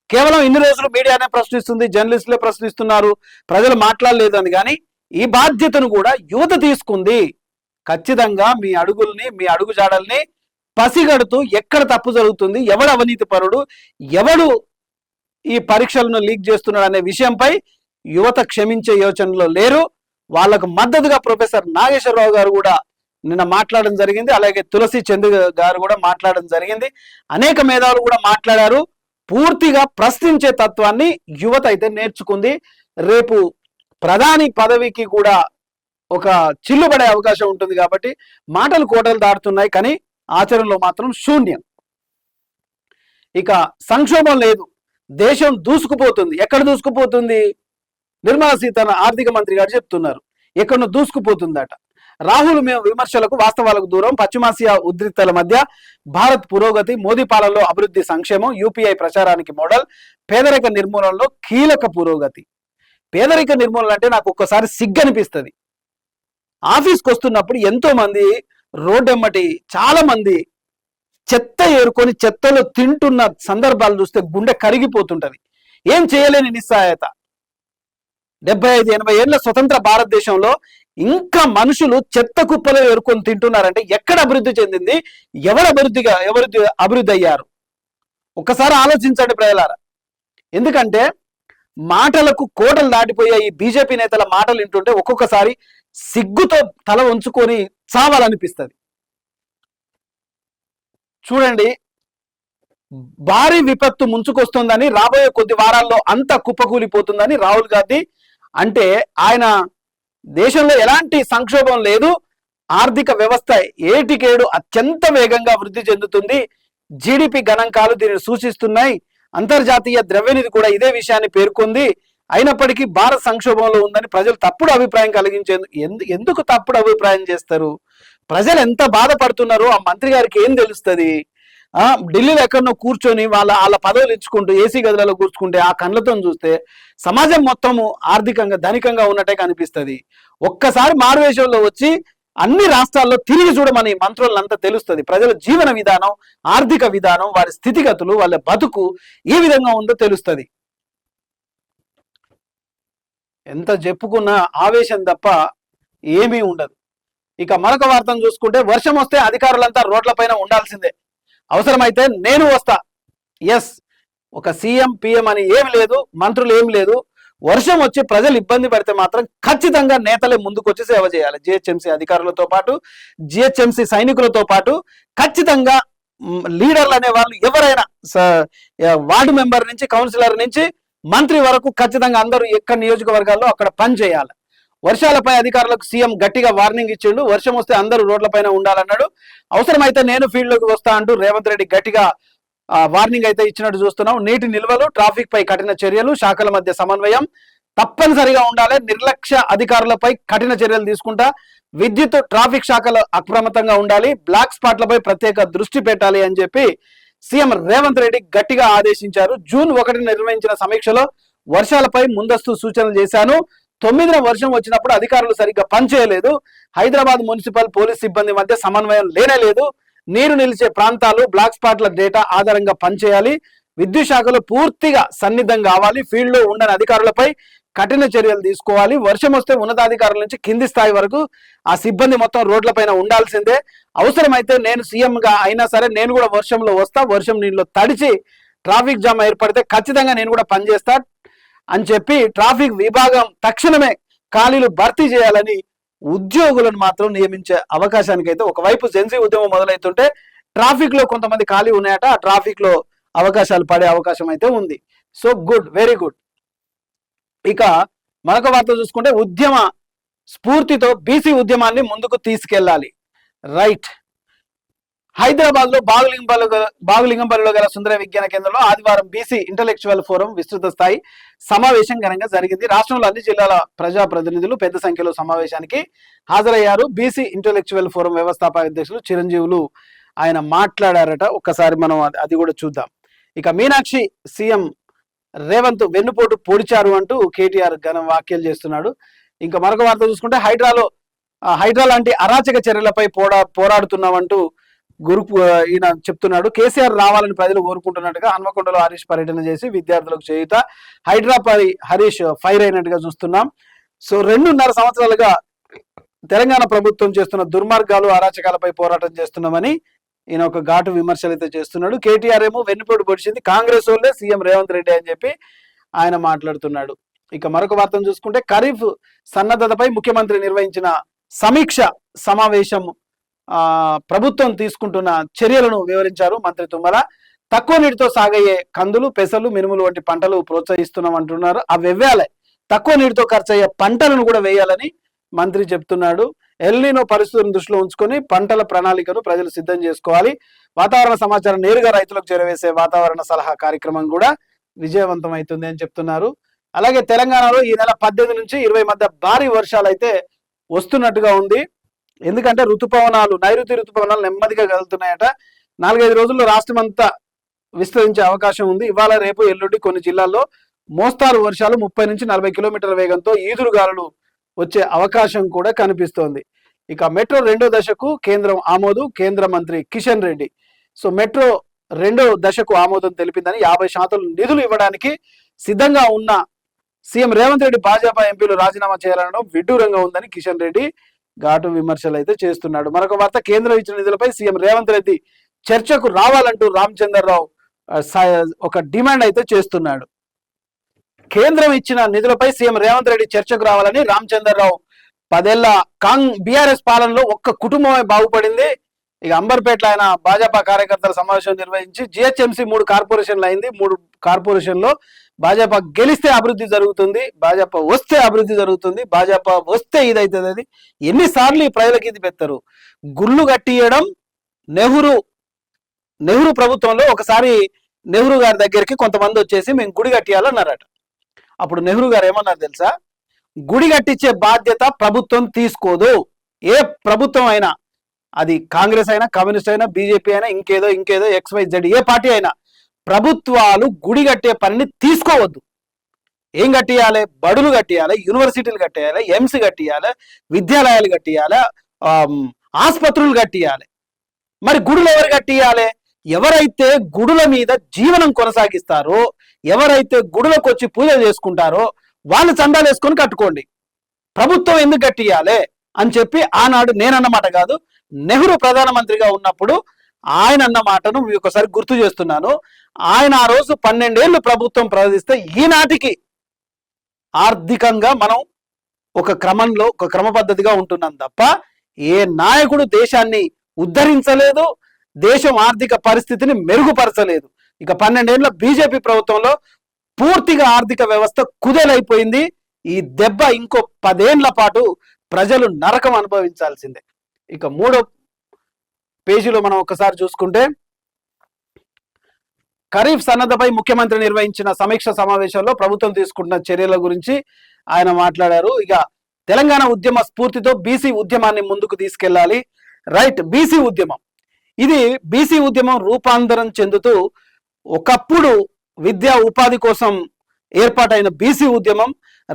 కేవలం ఇన్ని రోజులు మీడియానే ప్రశ్నిస్తుంది, జర్నలిస్టులే ప్రశ్నిస్తున్నారు, ప్రజలు మాట్లాడలేదు అని. కానీ ఈ బాధ్యతను కూడా యువత తీసుకుంది. ఖచ్చితంగా మీ అడుగుల్ని, మీ అడుగుజాడల్ని పసిగడుతూ ఎక్కడ తప్పు జరుగుతుంది, ఎవడు అవినీతి పరుడు, ఎవడు ఈ పరీక్షలను లీక్ చేస్తున్నాడు అనే విషయంపై యువత క్షమించే యోచనలో లేరు. వాళ్లకు మద్దతుగా ప్రొఫెసర్ నాగేశ్వరరావు గారు కూడా నిన్న మాట్లాడడం జరిగింది. అలాగే తులసి చంద్ గారు కూడా మాట్లాడడం జరిగింది. అనేక మేధావులు కూడా మాట్లాడారు. పూర్తిగా ప్రశ్నించే తత్వాన్ని యువత అయితే నేర్చుకుంది. రేపు ప్రధాని పదవికి కూడా ఒక చిల్లుబడే అవకాశం ఉంటుంది. కాబట్టి మాటలు కోటలు దాటుతున్నాయి, కానీ ఆచరణలో మాత్రం శూన్యం. ఇక సంక్షోభం లేదు, దేశం దూసుకుపోతుంది. ఎక్కడ దూసుకుపోతుంది? నిర్మలా సీతారామన్ ఆర్థిక మంత్రి గారు చెప్తున్నారు, ఎక్కడో దూసుకుపోతుందట. రాహుల్ మేము విమర్శలకు వాస్తవాలకు దూరం, పశ్చిమాసియా ఉద్రిక్తల మధ్య భారత్ పురోగతి, మోదీ పాలనలో అభివృద్ధి సంక్షేమం, యూపీఐ ప్రచారానికి మోడల్, పేదరిక నిర్మూలనలో కీలక పురోగతి. పేదరిక నిర్మూలన అంటే నాకు ఒక్కసారి సిగ్గనిపిస్తుంది. ఆఫీస్కి వస్తున్నప్పుడు ఎంతో మంది రోడ్డెమ్మటి చాలా మంది చెత్త ఏరుకొని చెత్తలో తింటున్న సందర్భాలు చూస్తే గుండె కరిగిపోతుంటది. ఏం చేయలేని నిస్సహాయత. 75-80 ఏళ్ల స్వతంత్ర భారతదేశంలో ఇంకా మనుషులు చెత్త కుప్పలో ఏరుకొని తింటున్నారంటే ఎక్కడ అభివృద్ధి చెందింది? ఎవరు అభివృద్ధి అయ్యారు? ఒక్కసారి ఆలోచించండి ప్రజలారా. ఎందుకంటే మాటలకు కోటలు దాటిపోయే ఈ బీజేపీ నేతల మాటలు వింటుంటే ఒక్కొక్కసారి సిగ్గుతో తల ఉంచుకొని చావాలనిపిస్తుంది. చూడండి, భారీ విపత్తు ముంచుకొస్తుందని, రాబోయే కొద్ది వారాల్లో అంతా కుప్పకూలిపోతుందని రాహుల్ గాంధీ అంటే ఆయన దేశంలో ఎలాంటి సంక్షోభం లేదు, ఆర్థిక వ్యవస్థ ఏటికేడు అత్యంత వేగంగా వృద్ధి చెందుతుంది, జీడిపి గణాంకాలు దీనిని సూచిస్తున్నాయి, అంతర్జాతీయ ద్రవ్యనిధి కూడా ఇదే విషయాన్ని పేర్కొంది, అయినప్పటికీ భారత్ సంక్షోభంలో ఉందని ప్రజలు తప్పుడు అభిప్రాయం ఎందుకు తప్పుడు అభిప్రాయం చేస్తారు? ప్రజలు ఎంత బాధపడుతున్నారో ఆ మంత్రి గారికి ఏం తెలుస్తుంది? ఢిల్లీలో ఎక్కడో కూర్చొని వాళ్ళ పదవులు ఇచ్చుకుంటూ ఏసీ గదులలో కూర్చుకుంటే ఆ కళ్ళతో చూస్తే సమాజం మొత్తము ఆర్థికంగా ధనికంగా ఉన్నట్టే కనిపిస్తుంది. ఒక్కసారి మారువేషంలో వచ్చి అన్ని రాష్ట్రాల్లో తిరిగి చూడమని మంత్రులంతా తెలుస్తుంది. ప్రజల జీవన విధానం, ఆర్థిక విధానం, వారి స్థితిగతులు, వాళ్ళ బతుకు ఏ విధంగా ఉందో తెలుస్తుంది. ఎంత చెప్పుకున్నా ఆవేశం తప్ప ఏమీ ఉండదు. ఇక మరొక వార్తను చూసుకుంటే, వర్షం వస్తే అధికారులంతా రోడ్లపైన ఉండాల్సిందే, అవసరమైతే నేను వస్తా. ఎస్, ఒక సీఎం పిఎం అని ఏమి లేదు, మంత్రులు ఏమి లేదు. వర్షం వచ్చి ప్రజలు ఇబ్బంది పడితే మాత్రం ఖచ్చితంగా నేతలే ముందుకు వచ్చి సేవ చేయాలి. జిహెచ్ఎంసీ అధికారులతో పాటు, జిహెచ్ఎంసీ సైనికులతో పాటు ఖచ్చితంగా లీడర్లు అనే వాళ్ళు ఎవరైనా, వార్డు మెంబర్ నుంచి కౌన్సిలర్ నుంచి మంత్రి వరకు ఖచ్చితంగా అందరూ ఎక్కడ నియోజకవర్గాల్లో అక్కడ పని చేయాలి. వర్షాలపై అధికారులకు సీఎం గట్టిగా వార్నింగ్ ఇచ్చిండు. వర్షం వస్తే అందరూ రోడ్లపైన ఉండాలన్నాడు. అవసరమైతే నేను ఫీల్డ్ లోకి వస్తా అంటూ రేవంత్ రెడ్డి గట్టిగా వార్నింగ్ అయితే ఇచ్చినట్టు చూస్తున్నాం. నీటి నిల్వలు, ట్రాఫిక్ పై కఠిన చర్యలు, శాఖల మధ్య సమన్వయం తప్పనిసరిగా ఉండాలి. నిర్లక్ష్య అధికారులపై కఠిన చర్యలు తీసుకుంటా, విద్యుత్, ట్రాఫిక్ శాఖలు అప్రమత్తంగా ఉండాలి, బ్లాక్ స్పాట్లపై ప్రత్యేక దృష్టి పెట్టాలి అని చెప్పి సీఎం రేవంత్ రెడ్డి గట్టిగా ఆదేశించారు. జూన్ 1 నిర్వహించిన సమీక్షలో వర్షాలపై ముందస్తు సూచనలు చేశాను. 9న వర్షం వచ్చినప్పుడు అధికారులు సరిగ్గా పనిచేయలేదు. హైదరాబాద్ మున్సిపల్ పోలీస్ సిబ్బంది మధ్య సమన్వయం లేనేలేదు. నీరు నిలిచే ప్రాంతాలు, బ్లాక్ స్పాట్ల డేటా ఆధారంగా పనిచేయాలి. విద్యుత్ శాఖలో పూర్తిగా సన్నిధం కావాలి. ఫీల్డ్ లో ఉండని అధికారులపై కఠిన చర్యలు తీసుకోవాలి. వర్షం వస్తే ఉన్నతాధికారుల నుంచి కింది స్థాయి వరకు ఆ సిబ్బంది మొత్తం రోడ్లపైన ఉండాల్సిందే. అవసరమైతే నేను సీఎంగా అయినా సరే నేను కూడా వర్షంలో వస్తా, వర్షం నీళ్ళలో తడిచి ట్రాఫిక్ జామ్ ఏర్పడితే ఖచ్చితంగా నేను కూడా పనిచేస్తా అని చెప్పి ట్రాఫిక్ విభాగం తక్షణమే ఖాళీలు భర్తీ చేయాలని ఉద్యోగులను మాత్రం నియమించే అవకాశానికి అయితే, ఒకవైపు జెన్సీ ఉద్యమం మొదలవుతుంటే ట్రాఫిక్ లో కొంతమంది ఖాళీ ఉన్నాయట, ఆ ట్రాఫిక్ లో అవకాశాలు పడే అవకాశం అయితే ఉంది. So good, very good. ఇక మరొక వార్త చూసుకుంటే, ఉద్యమ స్ఫూర్తితో బీసీ ఉద్యమాన్ని ముందుకు తీసుకెళ్లాలి. రైట్. హైదరాబాద్ లో బాగులింగంపల్లిలో గల సుందర విజ్ఞాన కేంద్రంలో ఆదివారం బీసీ ఇంటలెక్చువల్ ఫోరం విస్తృత స్థాయి సమావేశం ఘనంగా జరిగింది. రాష్ట్రంలో అన్ని జిల్లాల ప్రజాప్రతినిధులు పెద్ద సంఖ్యలో సమావేశానికి హాజరయ్యారు. బీసీ ఇంటలెక్చువల్ ఫోరం వ్యవస్థాపక అధ్యక్షులు చిరంజీవులు ఆయన మాట్లాడారట. ఒక్కసారి మనం అది కూడా చూద్దాం. ఇక మీనాక్షి సీఎం రేవంత్ వెన్నుపోటు పొడిచారు అంటూ కేటీఆర్ ఘన వ్యాఖ్యలు చేస్తున్నాడు. ఇంకా మరొక వార్త చూసుకుంటే, హైడ్రా లాంటి అరాచక చర్యలపై పోరాడుతున్నామంటూ ఈయన చెప్తున్నాడు. కేసీఆర్ రావాలని ప్రజలు కోరుకుంటున్నట్టుగా హన్మకొండలో హరీష్ పర్యటన చేసి విద్యార్థులకు చేయుత, హైడ్రాపై హరీష్ ఫైర్ అయినట్టుగా చూస్తున్నాం. సో 2.5 సంవత్సరాలుగా తెలంగాణ ప్రభుత్వం చేస్తున్న దుర్మార్గాలు, అరాచకాలపై పోరాటం చేస్తున్నామని ఈయన ఒక ఘాటు విమర్శలు అయితే చేస్తున్నాడు. కేటీఆర్ ఏమో వెన్నుపోటు పొడిచింది కాంగ్రెస్ వాళ్ళే సీఎం రేవంత్ రెడ్డి అని చెప్పి ఆయన మాట్లాడుతున్నాడు. ఇక మరొక వార్తను చూసుకుంటే, ఖరీఫ్ సన్నద్ధతపై ముఖ్యమంత్రి నిర్వహించిన సమీక్ష సమావేశం ప్రభుత్వం తీసుకుంటున్న చర్యలను వివరించారు మంత్రి తుమ్మల. తక్కువ నీటితో సాగయ్యే కందులు, పెసలు, మినుములు వంటి పంటలు ప్రోత్సహిస్తున్నాం అంటున్నారు. అవి వెవ్వాలే, తక్కువ నీటితో ఖర్చు అయ్యే పంటలను కూడా వేయాలని మంత్రి చెప్తున్నాడు. ఎల్నినో పరిస్థితులను దృష్టిలో ఉంచుకొని పంటల ప్రణాళికను ప్రజలు సిద్ధం చేసుకోవాలి. వాతావరణ సమాచారం నేరుగా రైతులకు చేరవేసే వాతావరణ సలహా కార్యక్రమం కూడా విజయవంతం అవుతుంది అని చెప్తున్నారు. అలాగే తెలంగాణలో ఈ నెల 18 నుంచి 20 మధ్య భారీ వర్షాలు అయితే వస్తున్నట్టుగా ఉంది. ఎందుకంటే నైరుతి ఋతుపవనాలు నెమ్మదిగా కదులుతున్నాయట. 4-5 రోజుల్లో రాష్ట్రం అంతా విస్తరించే అవకాశం ఉంది. ఇవాళ, రేపు, ఎల్లుండి కొన్ని జిల్లాల్లో మోస్తారు వర్షాలు 30 నుంచి 40 కిలోమీటర్ల వేగంతో ఈదురుగాలులు వచ్చే అవకాశం కూడా కనిపిస్తోంది. ఇక మెట్రో 2వ దశకు కేంద్రం ఆమోదు, కేంద్ర మంత్రి కిషన్ రెడ్డి. సో మెట్రో 2వ దశకు ఆమోదం తెలిపిందని, 50% నిధులు ఇవ్వడానికి సిద్ధంగా ఉన్న సీఎం రేవంత్ రెడ్డి భాజపా ఎంపీలు రాజీనామా చేయాలనడం విడ్డూరంగా ఉందని కిషన్ రెడ్డి ఘాటు విమర్శలు అయితే చేస్తున్నాడు. మరొక వార్త, కేంద్రం ఇచ్చిన నిధులపై సీఎం రేవంత్ రెడ్డి చర్చకు రావాలంటూ రామచంద్రరావు ఒక డిమాండ్ అయితే చేస్తున్నాడు. కేంద్రం ఇచ్చిన నిధులపై సీఎం రేవంత్ రెడ్డి చర్చకు రావాలని రామచంద్రరావు 10 ఏళ్ల బీఆర్ఎస్ పాలనలో ఒక్క కుటుంబమే బాగుపడింది. ఇక అంబర్పేటలో ఆయన భాజపా కార్యకర్తల సమావేశం నిర్వహించి జిహెచ్ఎంసీ 3 కార్పొరేషన్లు అయింది. 3 కార్పొరేషన్లో భాజపా గెలిస్తే అభివృద్ధి జరుగుతుంది, భాజపా వస్తే అభివృద్ధి జరుగుతుంది, భాజపా వస్తే ఇదైతుంది. అది ఎన్నిసార్లు ఈ ప్రజలకు ఇది పెడతారు. గుళ్ళు కట్టియడం నెహ్రూ ప్రభుత్వంలో ఒకసారి నెహ్రూ గారి దగ్గరికి కొంతమంది వచ్చేసి మేము గుడి కట్టియాలన్నారట. అప్పుడు నెహ్రూ గారు ఏమన్నారు తెలుసా? గుడి కట్టించే బాధ్యత ప్రభుత్వం తీసుకోదు. ఏ ప్రభుత్వం అయినా, అది కాంగ్రెస్ అయినా, కమ్యూనిస్ట్ అయినా, బీజేపీ అయినా, ఇంకేదో XYZ ఏ పార్టీ అయినా, ప్రభుత్వాలు గుడి కట్టే పనిని తీసుకోవద్దు. ఏం కట్టియాలి? బడులు కట్టియాలి, యూనివర్సిటీలు కట్టియాలి, ఎంసీ కట్టియాలి, విద్యాలయాలు కట్టియాలి, ఆసుపత్రులు కట్టియాలి. మరి గుడులు ఎవరు కట్టియాలి? ఎవరైతే గుడుల మీద జీవనం కొనసాగిస్తారో, ఎవరైతే గుడులకు వచ్చి పూజలు చేసుకుంటారో వాళ్ళు చందాలు వేసుకొని కట్టుకోండి. ప్రభుత్వం ఎందుకు కట్టియాలి అని చెప్పి ఆనాడు నేనన్నమాట కాదు, నెహ్రూ ప్రధానమంత్రిగా ఉన్నప్పుడు ఆయన అన్న మాటను మీకు ఒకసారి గుర్తు చేస్తున్నాను. ఆయన ఆ రోజు 12 ఏళ్ళు ప్రభుత్వం ప్రవర్తిస్తే ఈనాటికి ఆర్థికంగా మనం ఒక క్రమ పద్ధతిగా ఉంటున్నాం తప్ప ఏ నాయకుడు దేశాన్ని ఉద్ధరించలేదు, దేశం ఆర్థిక పరిస్థితిని మెరుగుపరచలేదు. ఇక 12 ఏళ్ల బీజేపీ ప్రభుత్వంలో పూర్తిగా ఆర్థిక వ్యవస్థ కుదేలైపోయింది. ఈ దెబ్బ ఇంకో 10 ఏళ్ల పాటు ప్రజలు నరకం అనుభవించాల్సిందే. ఇక 3వ పేజీలో మనం ఒకసారి చూసుకుంటే, ఖరీఫ్ సన్నద్ధపై ముఖ్యమంత్రి నిర్వహించిన సమీక్ష సమావేశంలో ప్రభుత్వం తీసుకుంటున్న చర్యల గురించి ఆయన మాట్లాడారు. ఇక తెలంగాణ ఉద్యమ స్ఫూర్తితో బీసీ ఉద్యమాన్ని ముందుకు తీసుకెళ్లాలి. రైట్, బీసీ ఉద్యమం, ఇది బీసీ ఉద్యమం రూపాంతరం చెందుతూ ఒకప్పుడు విద్యా ఉపాధి కోసం ఏర్పాటైన బీసీ ఉద్యమం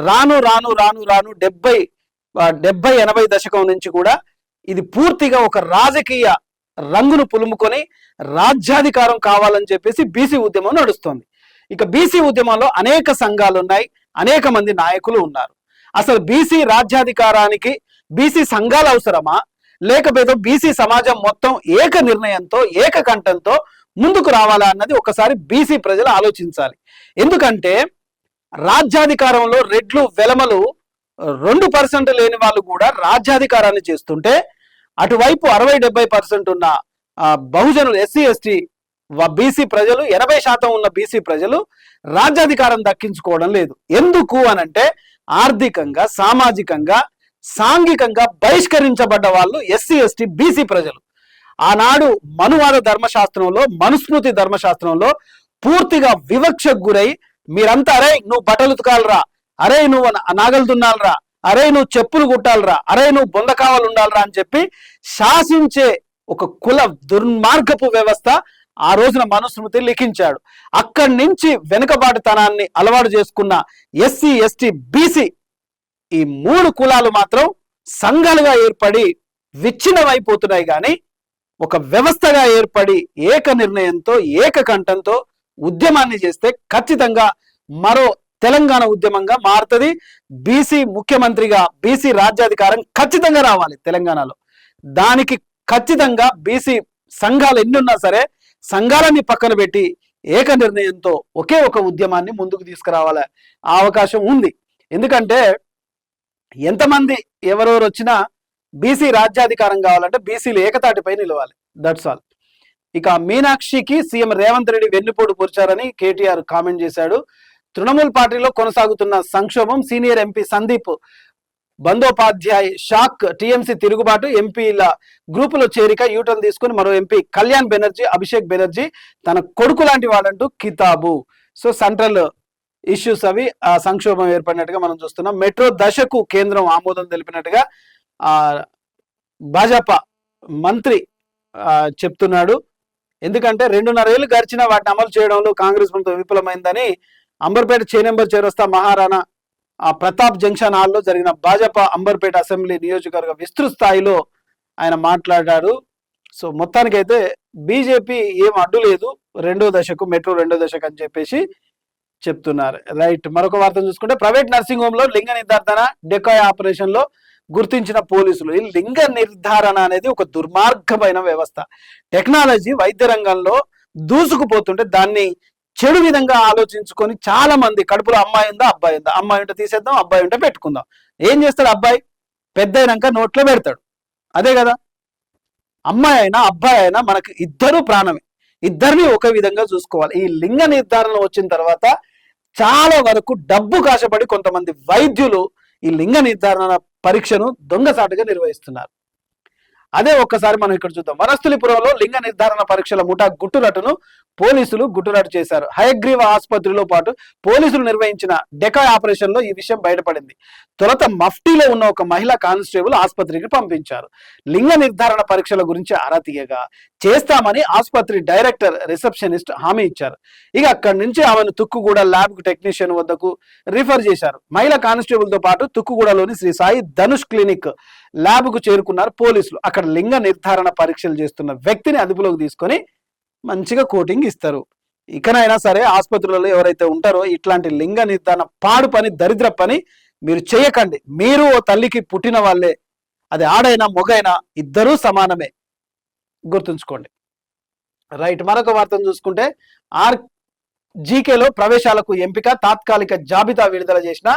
రాను 70-80 దశకం నుంచి కూడా ఇది పూర్తిగా ఒక రాజకీయ రంగును పులుముకొని రాజ్యాధికారం కావాలని చెప్పేసి బీసీ ఉద్యమం నడుస్తుంది. ఇక బీసీ ఉద్యమంలో అనేక సంఘాలు ఉన్నాయి, అనేక మంది నాయకులు ఉన్నారు. అసలు బీసీ రాజ్యాధికారానికి బీసీ సంఘాలు అవసరమా, లేకపోతే బీసీ సమాజం మొత్తం ఏక నిర్ణయంతో ఏకకంఠంతో ముందుకు రావాలా అన్నది ఒకసారి బీసీ ప్రజలు ఆలోచించాలి. ఎందుకంటే రాజ్యాధికారంలో రెడ్లు వెలమలు 2% లేని వాళ్ళు కూడా రాజ్యాధికారాన్ని చేస్తుంటే, అటువైపు 60-70% ఉన్న బహుజనులు SC ST బీసీ ప్రజలు 80% ఉన్న బీసీ ప్రజలు రాజ్యాధికారం దక్కించుకోవడం లేదు. ఎందుకు అనంటే ఆర్థికంగా, సామాజికంగా, సాంఘికంగా బహిష్కరించబడ్డ వాళ్ళు SC ST బీసీ ప్రజలు. ఆనాడు మనువాద ధర్మశాస్త్రంలో, మనుస్మృతి ధర్మశాస్త్రంలో పూర్తిగా వివక్షకు గురై మీరంతా అరే నువ్వు బట్టలు ఉతకాలరా, అరే నువ్వు నాగలు దున్నాలరా, అరే నువ్వు చెప్పులు కుట్టాలరా, అరే నువ్వు బొందకావాలు ఉండాలరా అని చెప్పి శాసించే ఒక కుల దుర్మార్గపు వ్యవస్థ ఆ రోజున మనుస్మృతి లిఖించాడు. అక్కడి నుంచి వెనుకబాటుతనాన్ని అలవాటు చేసుకున్న SC ST BC ఈ 3 కులాలు మాత్రం సంఘాలుగా ఏర్పడి విచ్ఛిన్నమైపోతున్నాయి. కానీ ఒక వ్యవస్థగా ఏర్పడి ఏక నిర్ణయంతో ఏకకంఠంతో ఉద్యమాన్ని చేస్తే ఖచ్చితంగా మరో తెలంగాణ ఉద్యమంగా మారుతుంది. బీసీ ముఖ్యమంత్రిగా బీసీ రాజ్యాధికారం ఖచ్చితంగా రావాలి తెలంగాణలో. దానికి ఖచ్చితంగా బీసీ సంఘాలు ఎన్ని ఉన్నా సరే సంఘాలన్నీ పక్కన పెట్టి ఏక నిర్ణయంతో ఒకే ఒక ఉద్యమాన్ని ముందుకు తీసుకురావాలి ఆ అవకాశం ఉంది. ఎందుకంటే ఎంతమంది ఎవరెవరు వచ్చినా బీసీ రాజ్యాధికారం కావాలంటే బీసీలు ఏకతాటిపై నిలవాలి. That's all. ఇక మీనాక్షికి సీఎం రేవంత్ రెడ్డి వెన్నుపోటు పొడిచారని కేటీఆర్ కామెంట్ చేశాడు. తృణమూల్ పార్టీలో కొనసాగుతున్న సంక్షోభం, senior MP Sandeep Bandyopadhyay shock, TMC తిరుగుబాటు, ఎంపీల గ్రూపులో చేరిక, యూటర్న్ తీసుకుని మరో ఎంపీ కళ్యాణ్ బెనర్జీ, అభిషేక్ బెనర్జీ తన కొడుకు లాంటి వాడంటూ కితాబు. సో సెంట్రల్ ఇష్యూస్ అవి ఆ సంక్షోభం ఏర్పడినట్టుగా మనం చూస్తున్నాం. మెట్రో దశకు కేంద్రం ఆమోదం తెలిపినట్టుగా భాజపా మంత్రి చెప్తున్నాడు. ఎందుకంటే 2.5 ఏళ్లు గడిచినా వాటిని అమలు చేయడంలో కాంగ్రెస్ ప్రభుత్వం విఫలమైందని అంబర్పేట చేనేంబర్ చేరొస్తా మహారాణా ప్రతాప్ జంక్షన్ హాల్లో జరిగిన భాజపా అంబర్పేట అసెంబ్లీ నియోజకవర్గ విస్తృత స్థాయిలో ఆయన మాట్లాడారు. సో మొత్తానికైతే బీజేపీ ఏం అడ్డు లేదు మెట్రో 2వ దశకు అని చెప్పేసి చెప్తున్నారు. రైట్, మరొక వార్త చూసుకుంటే ప్రైవేట్ నర్సింగ్ హోమ్ లో లింగ నిర్ధారణ డెకాయ్ ఆపరేషన్ లో గుర్తించిన పోలీసులు. ఈ లింగ నిర్ధారణ అనేది ఒక దుర్మార్గమైన వ్యవస్థ. టెక్నాలజీ వైద్య రంగంలో దూసుకుపోతుంటే దాన్ని చెడు విధంగా ఆలోచించుకొని చాలా మంది కడుపులో అమ్మాయి ఉందా అబ్బాయి ఉందా, అమ్మాయి ఉంటే తీసేద్దాం అబ్బాయి ఉంటే పెట్టుకుందాం. ఏం చేస్తాడు అబ్బాయి? పెద్ద అయినాక నోట్లో పెడతాడు. అదే కదా, అమ్మాయి అయినా అబ్బాయి అయినా మనకు ఇద్దరు ప్రాణమే, ఇద్దరిని ఒక విధంగా చూసుకోవాలి. ఈ లింగ నిర్ధారణ వచ్చిన తర్వాత చాలా వరకు డబ్బు కాశపడి కొంతమంది వైద్యులు ఈ లింగ నిర్ధారణ పరీక్షను దొంగసాటుగా నిర్వహిస్తున్నారు. అదే ఒక్కసారి మనం ఇక్కడ చూద్దాం. వనస్థలిపురంలో లింగ నిర్ధారణ పరీక్షల ముఠా గుట్టురట్టును పోలీసులు గుట్టురట్టు చేశారు. హయగ్రీవ ఆసుపత్రిలో పాటు పోలీసులు నిర్వహించిన డెకా ఆపరేషన్ లో ఈ విషయం బయటపడింది. తొలుత మఫ్టీలో ఉన్న ఒక మహిళా కానిస్టేబుల్ ఆసుపత్రికి పంపించారు. లింగ నిర్ధారణ పరీక్షల గురించి ఆరా తీయగా చేస్తామని ఆసుపత్రి డైరెక్టర్ రిసెప్షనిస్ట్ హామీ ఇచ్చారు. ఇక అక్కడి నుంచి ఆమెను తుక్కుగూడ ల్యాబ్ టెక్నీషియన్ వద్దకు రిఫర్ చేశారు. మహిళా కానిస్టేబుల్ తో పాటు తుక్కుగూడలోని శ్రీ సాయి ధనుష్ క్లినిక్ ల్యాబ్ కు చేరుకున్నారు పోలీసులు. అక్కడ లింగ నిర్ధారణ పరీక్షలు చేస్తున్న వ్యక్తిని అదుపులోకి తీసుకొని మంచిగా కోటింగ్ ఇస్తారు. ఇకనైనా సరే ఆసుపత్రులలో ఎవరైతే ఉంటారో ఇట్లాంటి లింగ నిర్ధారణ పాడు పని, దరిద్ర పని మీరు చేయకండి. మీరు ఓ తల్లికి పుట్టిన వాళ్ళే, అది ఆడైనా మొగైనా ఇద్దరూ సమానమే, గుర్తుంచుకోండి. రైట్, మరొక వార్తను చూసుకుంటే జీకేలో ప్రవేశాలకు ఎంపిక తాత్కాలిక జాబితా విడుదల చేసిన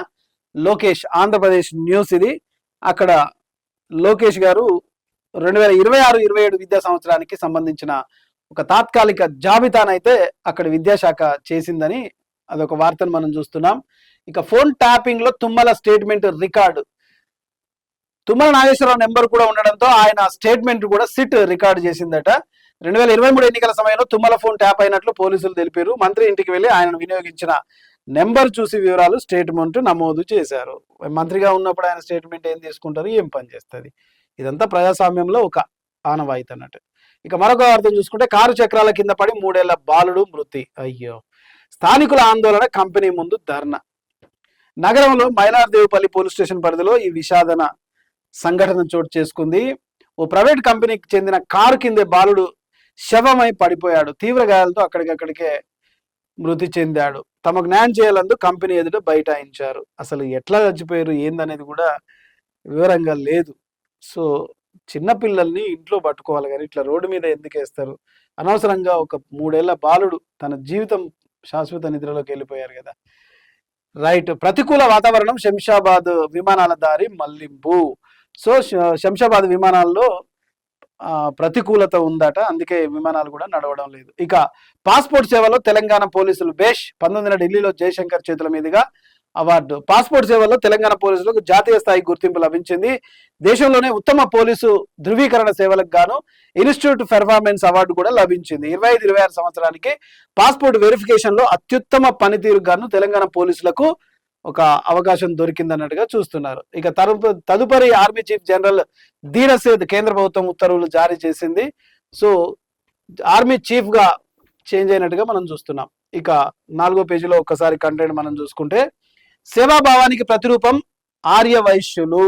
లోకేష్. ఆంధ్రప్రదేశ్ న్యూస్ ఇది. అక్కడ లోకేష్ గారు 2026-27 విద్యా సంవత్సరానికి సంబంధించిన ఒక తాత్కాలిక జాబితానైతే అక్కడ విద్యాశాఖ చేసిందని అదొక వార్తను మనం చూస్తున్నాం. ఇక ఫోన్ ట్యాపింగ్ లో Tummala statement record. Tummala Nageswararao number కూడా ఉండడంతో ఆయన స్టేట్మెంట్ కూడా సిట్ రికార్డు చేసిందట. 2023 ఎన్నికల సమయంలో తుమ్మల ఫోన్ ట్యాప్ అయినట్లు పోలీసులు తెలిపారు. మంత్రి ఇంటికి వెళ్లి ఆయనను వినియోగించిన నెంబర్ చూసి వివరాలు స్టేట్మెంట్ నమోదు చేశారు. మంత్రిగా ఉన్నప్పుడు ఆయన స్టేట్మెంట్ ఏం తీసుకుంటారు, ఏం పని చేస్తుంది, ఇదంతా ప్రజాస్వామ్యంలో ఒక ఆనవాయితీ అన్నట్టు. ఇక మరొక వార్త చూసుకుంటే కారు చక్రాల కింద పడి 3 ఏళ్ల బాలుడు మృతి. అయ్యో, స్థానికుల ఆందోళన, కంపెనీ ముందు ధర్నా. నగరంలో మైలార్దేవిపల్లి పోలీస్ స్టేషన్ పరిధిలో ఈ విషాదన సంఘటన చోటు చేసుకుంది. ఓ ప్రైవేట్ కంపెనీకి చెందిన కారు కిందే బాలుడు శవమై పడిపోయాడు. తీవ్ర గాయాలతో అక్కడికక్కడికే మృతి చెందాడు. తమకు న్యాయం చేయాలంటూ కంపెనీ ఎదుట బైఠాయించారు. అసలు ఎట్లా చచ్చిపోయారు ఏందనేది కూడా వివరంగా లేదు. సో చిన్నపిల్లల్ని ఇంట్లో పట్టుకోవాలి కానీ ఇట్లా రోడ్డు మీద ఎందుకు వేస్తారు? అనవసరంగా ఒక 3 ఏళ్ల బాలుడు తన జీవితం శాశ్వత నిద్రలోకి వెళ్ళిపోయారు కదా. రైట్, ప్రతికూల వాతావరణం శంషాబాద్ విమానాల దారి మళ్లింపు. సో శంషాబాద్ విమానాల్లో ప్రతికూలత ఉందట, అందుకే విమానాలు కూడా నడవడం లేదు. ఇక పాస్పోర్ట్ సేవలో తెలంగాణ పోలీసులు బేష్. 19 ఢిల్లీలో జయశంకర్ చేతుల మీదుగా అవార్డు. పాస్పోర్ట్ సేవల్లో తెలంగాణ పోలీసులకు జాతీయ స్థాయి గుర్తింపు లభించింది. దేశంలోనే ఉత్తమ పోలీసు ధృవీకరణ సేవలకు గాను ఇన్స్టిట్యూట్ పెర్ఫార్మెన్స్ అవార్డు కూడా లభించింది. 25-26 సంవత్సరానికి పాస్పోర్ట్ వెరిఫికేషన్ లో అత్యుత్తమ పనితీరు గాను తెలంగాణ పోలీసులకు ఒక అవకాశం దొరికిందన్నట్టుగా చూస్తున్నారు. ఇక తదుపరి ఆర్మీ చీఫ్ జనరల్ ధీరసేద్ కేంద్ర ప్రభుత్వం ఉత్తర్వులు జారీ చేసింది. సో ఆర్మీ చీఫ్ గా చేంజ్ అయినట్టుగా మనం చూస్తున్నాం. ఇక 4వ పేజీలో ఒక్కసారి కంటెంట్ మనం చూసుకుంటే సేవాభావానికి ప్రతిరూపం ఆర్యవైశ్యులు.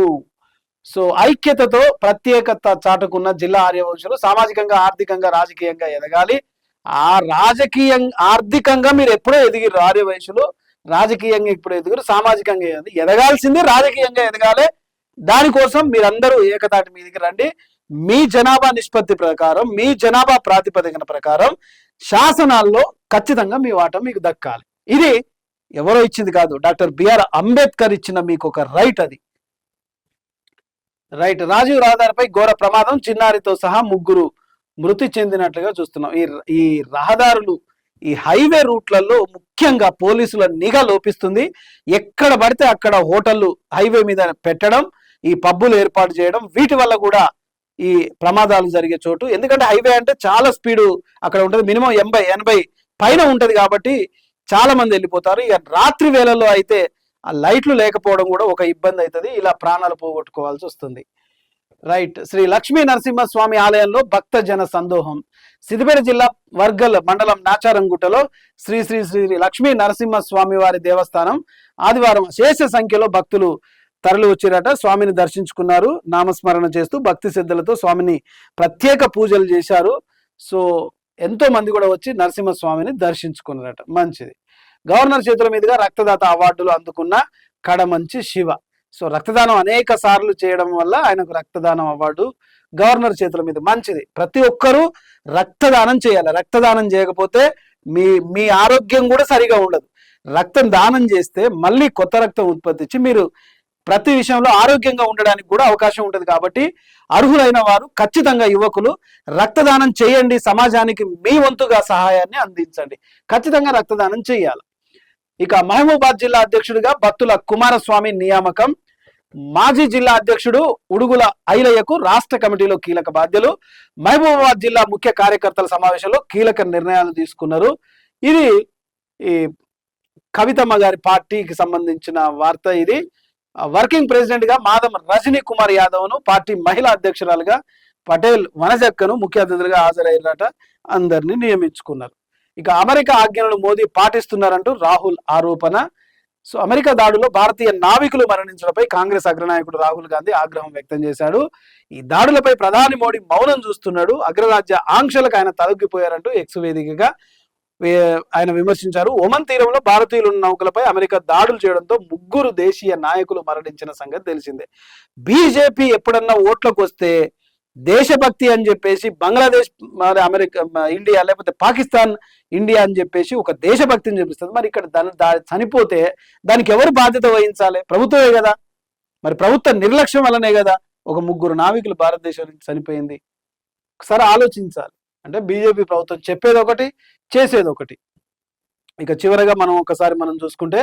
సో ఐక్యతతో ప్రత్యేకత చాటుకున్న జిల్లా ఆర్యవైశ్యులు సామాజికంగా, ఆర్థికంగా, రాజకీయంగా ఎదగాలి. ఆర్థికంగా మీరు ఎప్పుడో ఎదిగిరు ఆర్యవైశ్యులు, రాజకీయంగా ఇప్పుడు ఎదుగురు, సామాజికంగా ఎదగాల్సిందే, రాజకీయంగా ఎదగాలి. దానికోసం మీరందరూ ఏకతాటి మీదకి రండి. మీ జనాభా నిష్పత్తి ప్రకారం, మీ జనాభా ప్రాతిపదికన ప్రకారం శాసనాల్లో ఖచ్చితంగా మీ వాటా మీకు దక్కాలి. ఇది ఎవరో ఇచ్చింది కాదు, డాక్టర్ బిఆర్ అంబేద్కర్ ఇచ్చిన మీకు ఒక రైట్. అది రైట్. రాజీవ్ రహదారిపై ఘోర ప్రమాదం, చిన్నారితో సహా 3 మృతి చెందినట్లుగా చూస్తున్నాం. ఈ రహదారులు, ఈ హైవే రూట్లలో ముఖ్యంగా పోలీసుల నిఘా లోపిస్తుంది. ఎక్కడ పడితే అక్కడ హోటళ్లు హైవే మీద పెట్టడం, ఈ పబ్బులు ఏర్పాటు చేయడం, వీటి వల్ల కూడా ఈ ప్రమాదాలు జరిగే చోటు. ఎందుకంటే హైవే అంటే చాలా స్పీడు అక్కడ ఉంటుంది, మినిమం 80-80 పైన ఉంటది కాబట్టి చాలా మంది వెళ్ళిపోతారు. ఇక రాత్రి వేళల్లో అయితే ఆ లైట్లు లేకపోవడం కూడా ఒక ఇబ్బంది అవుతుంది, ఇలా ప్రాణాలు పోగొట్టుకోవాల్సి వస్తుంది. రైట్. శ్రీ లక్ష్మీ నరసింహస్వామి ఆలయంలో భక్త జన సందోహం. సిద్దిపేట జిల్లా వర్గల్ మండలం నాచారంగుట్టలో శ్రీ శ్రీ శ్రీ లక్ష్మీ నరసింహస్వామి వారి దేవస్థానం ఆదివారం శేష సంఖ్యలో భక్తులు తరలి వచ్చిరట. స్వామిని దర్శించుకున్నారు. నామస్మరణ చేస్తూ భక్తి శ్రద్ధలతో స్వామిని ప్రత్యేక పూజలు చేశారు. సో ఎంతో మంది కూడా వచ్చి నరసింహస్వామిని దర్శించుకున్నారట. మంచిది. గవర్నర్ చేతుల మీదుగా రక్తదాత అవార్డులు అందుకున్న కడమంచి శివ. సో రక్తదానం అనేక సార్లు చేయడం వల్ల ఆయనకు రక్తదానం అవార్డు గవర్నర్ చేతుల మీద. మంచిది. ప్రతి ఒక్కరూ రక్తదానం చేయాలి. రక్తదానం చేయకపోతే మీ మీ ఆరోగ్యం కూడా సరిగా ఉండదు. రక్తం దానం చేస్తే మళ్ళీ కొత్త రక్తం ఉత్పత్తి ఇచ్చి మీరు ప్రతి విషయంలో ఆరోగ్యంగా ఉండడానికి కూడా అవకాశం ఉంటుంది. కాబట్టి అర్హులైన వారు ఖచ్చితంగా యువకులు రక్తదానం చేయండి, సమాజానికి మీ వంతుగా సహాయాన్ని అందించండి, ఖచ్చితంగా రక్తదానం చేయాలి. ఇక మహబూబాద్ జిల్లా అధ్యక్షుడిగా బత్తుల కుమారస్వామి నియామకం. మాజీ జిల్లా అధ్యక్షుడు ఉడుగుల ఐలయ్యకు రాష్ట్ర కమిటీలో కీలక బాధ్యతలు. మహబూబాబాద్ జిల్లా ముఖ్య కార్యకర్తల సమావేశంలో కీలక నిర్ణయాలు తీసుకున్నారు. ఇది ఈ కవితమ్మ గారి పార్టీకి సంబంధించిన వార్త. ఇది వర్కింగ్ ప్రెసిడెంట్ గా మాధం రజనీ కుమార్ యాదవ్ ను, పార్టీ మహిళా అధ్యక్షురాలుగా పటేల్ వనజక్కను ముఖ్య అతిథులుగా హాజరయ్యారట. అందరినీ నియమించుకున్నారు. ఇక అమెరికా ఆజ్ఞలను మోదీ పాటిస్తున్నారంటూ రాహుల్ ఆరోపణ. సో అమెరికా దాడుల్లో భారతీయ నావికులు మరణించడంపై కాంగ్రెస్ అగ్రనాయకుడు రాహుల్ గాంధీ ఆగ్రహం వ్యక్తం చేశాడు. ఈ దాడులపై ప్రధాని మోడీ మౌనం చూస్తున్నాడు, అగ్రరాజ్య ఆంక్షలకు ఆయన తలొగ్గిపోయారంటూ ఎక్స్ వేదికగా ఆయన విమర్శించారు. ఒమన్ తీరంలో భారతీయులున్న నౌకలపై అమెరికా దాడులు చేయడంతో 3 దేశీయ నాయకులు మరణించిన సంగతి తెలిసిందే. బీజేపీ ఎప్పుడన్నా ఓట్లకు వస్తే దేశభక్తి అని చెప్పేసి బంగ్లాదేశ్, అమెరికా, ఇండియా, లేకపోతే పాకిస్తాన్, ఇండియా అని చెప్పేసి ఒక దేశభక్తిని చూపిస్తుంది. మరి ఇక్కడ చనిపోతే దానికి ఎవరు బాధ్యత వహించాలి? ప్రభుత్వమే కదా. మరి ప్రభుత్వ నిర్లక్ష్యం వల్లనే కదా ఒక 3 నావికులు భారతదేశం నుంచి చనిపోయింది. ఒకసారి ఆలోచించాలి. అంటే బీజేపీ ప్రభుత్వం చెప్పేది ఒకటి, చేసేది ఒకటి. ఇక చివరగా మనం చూసుకుంటే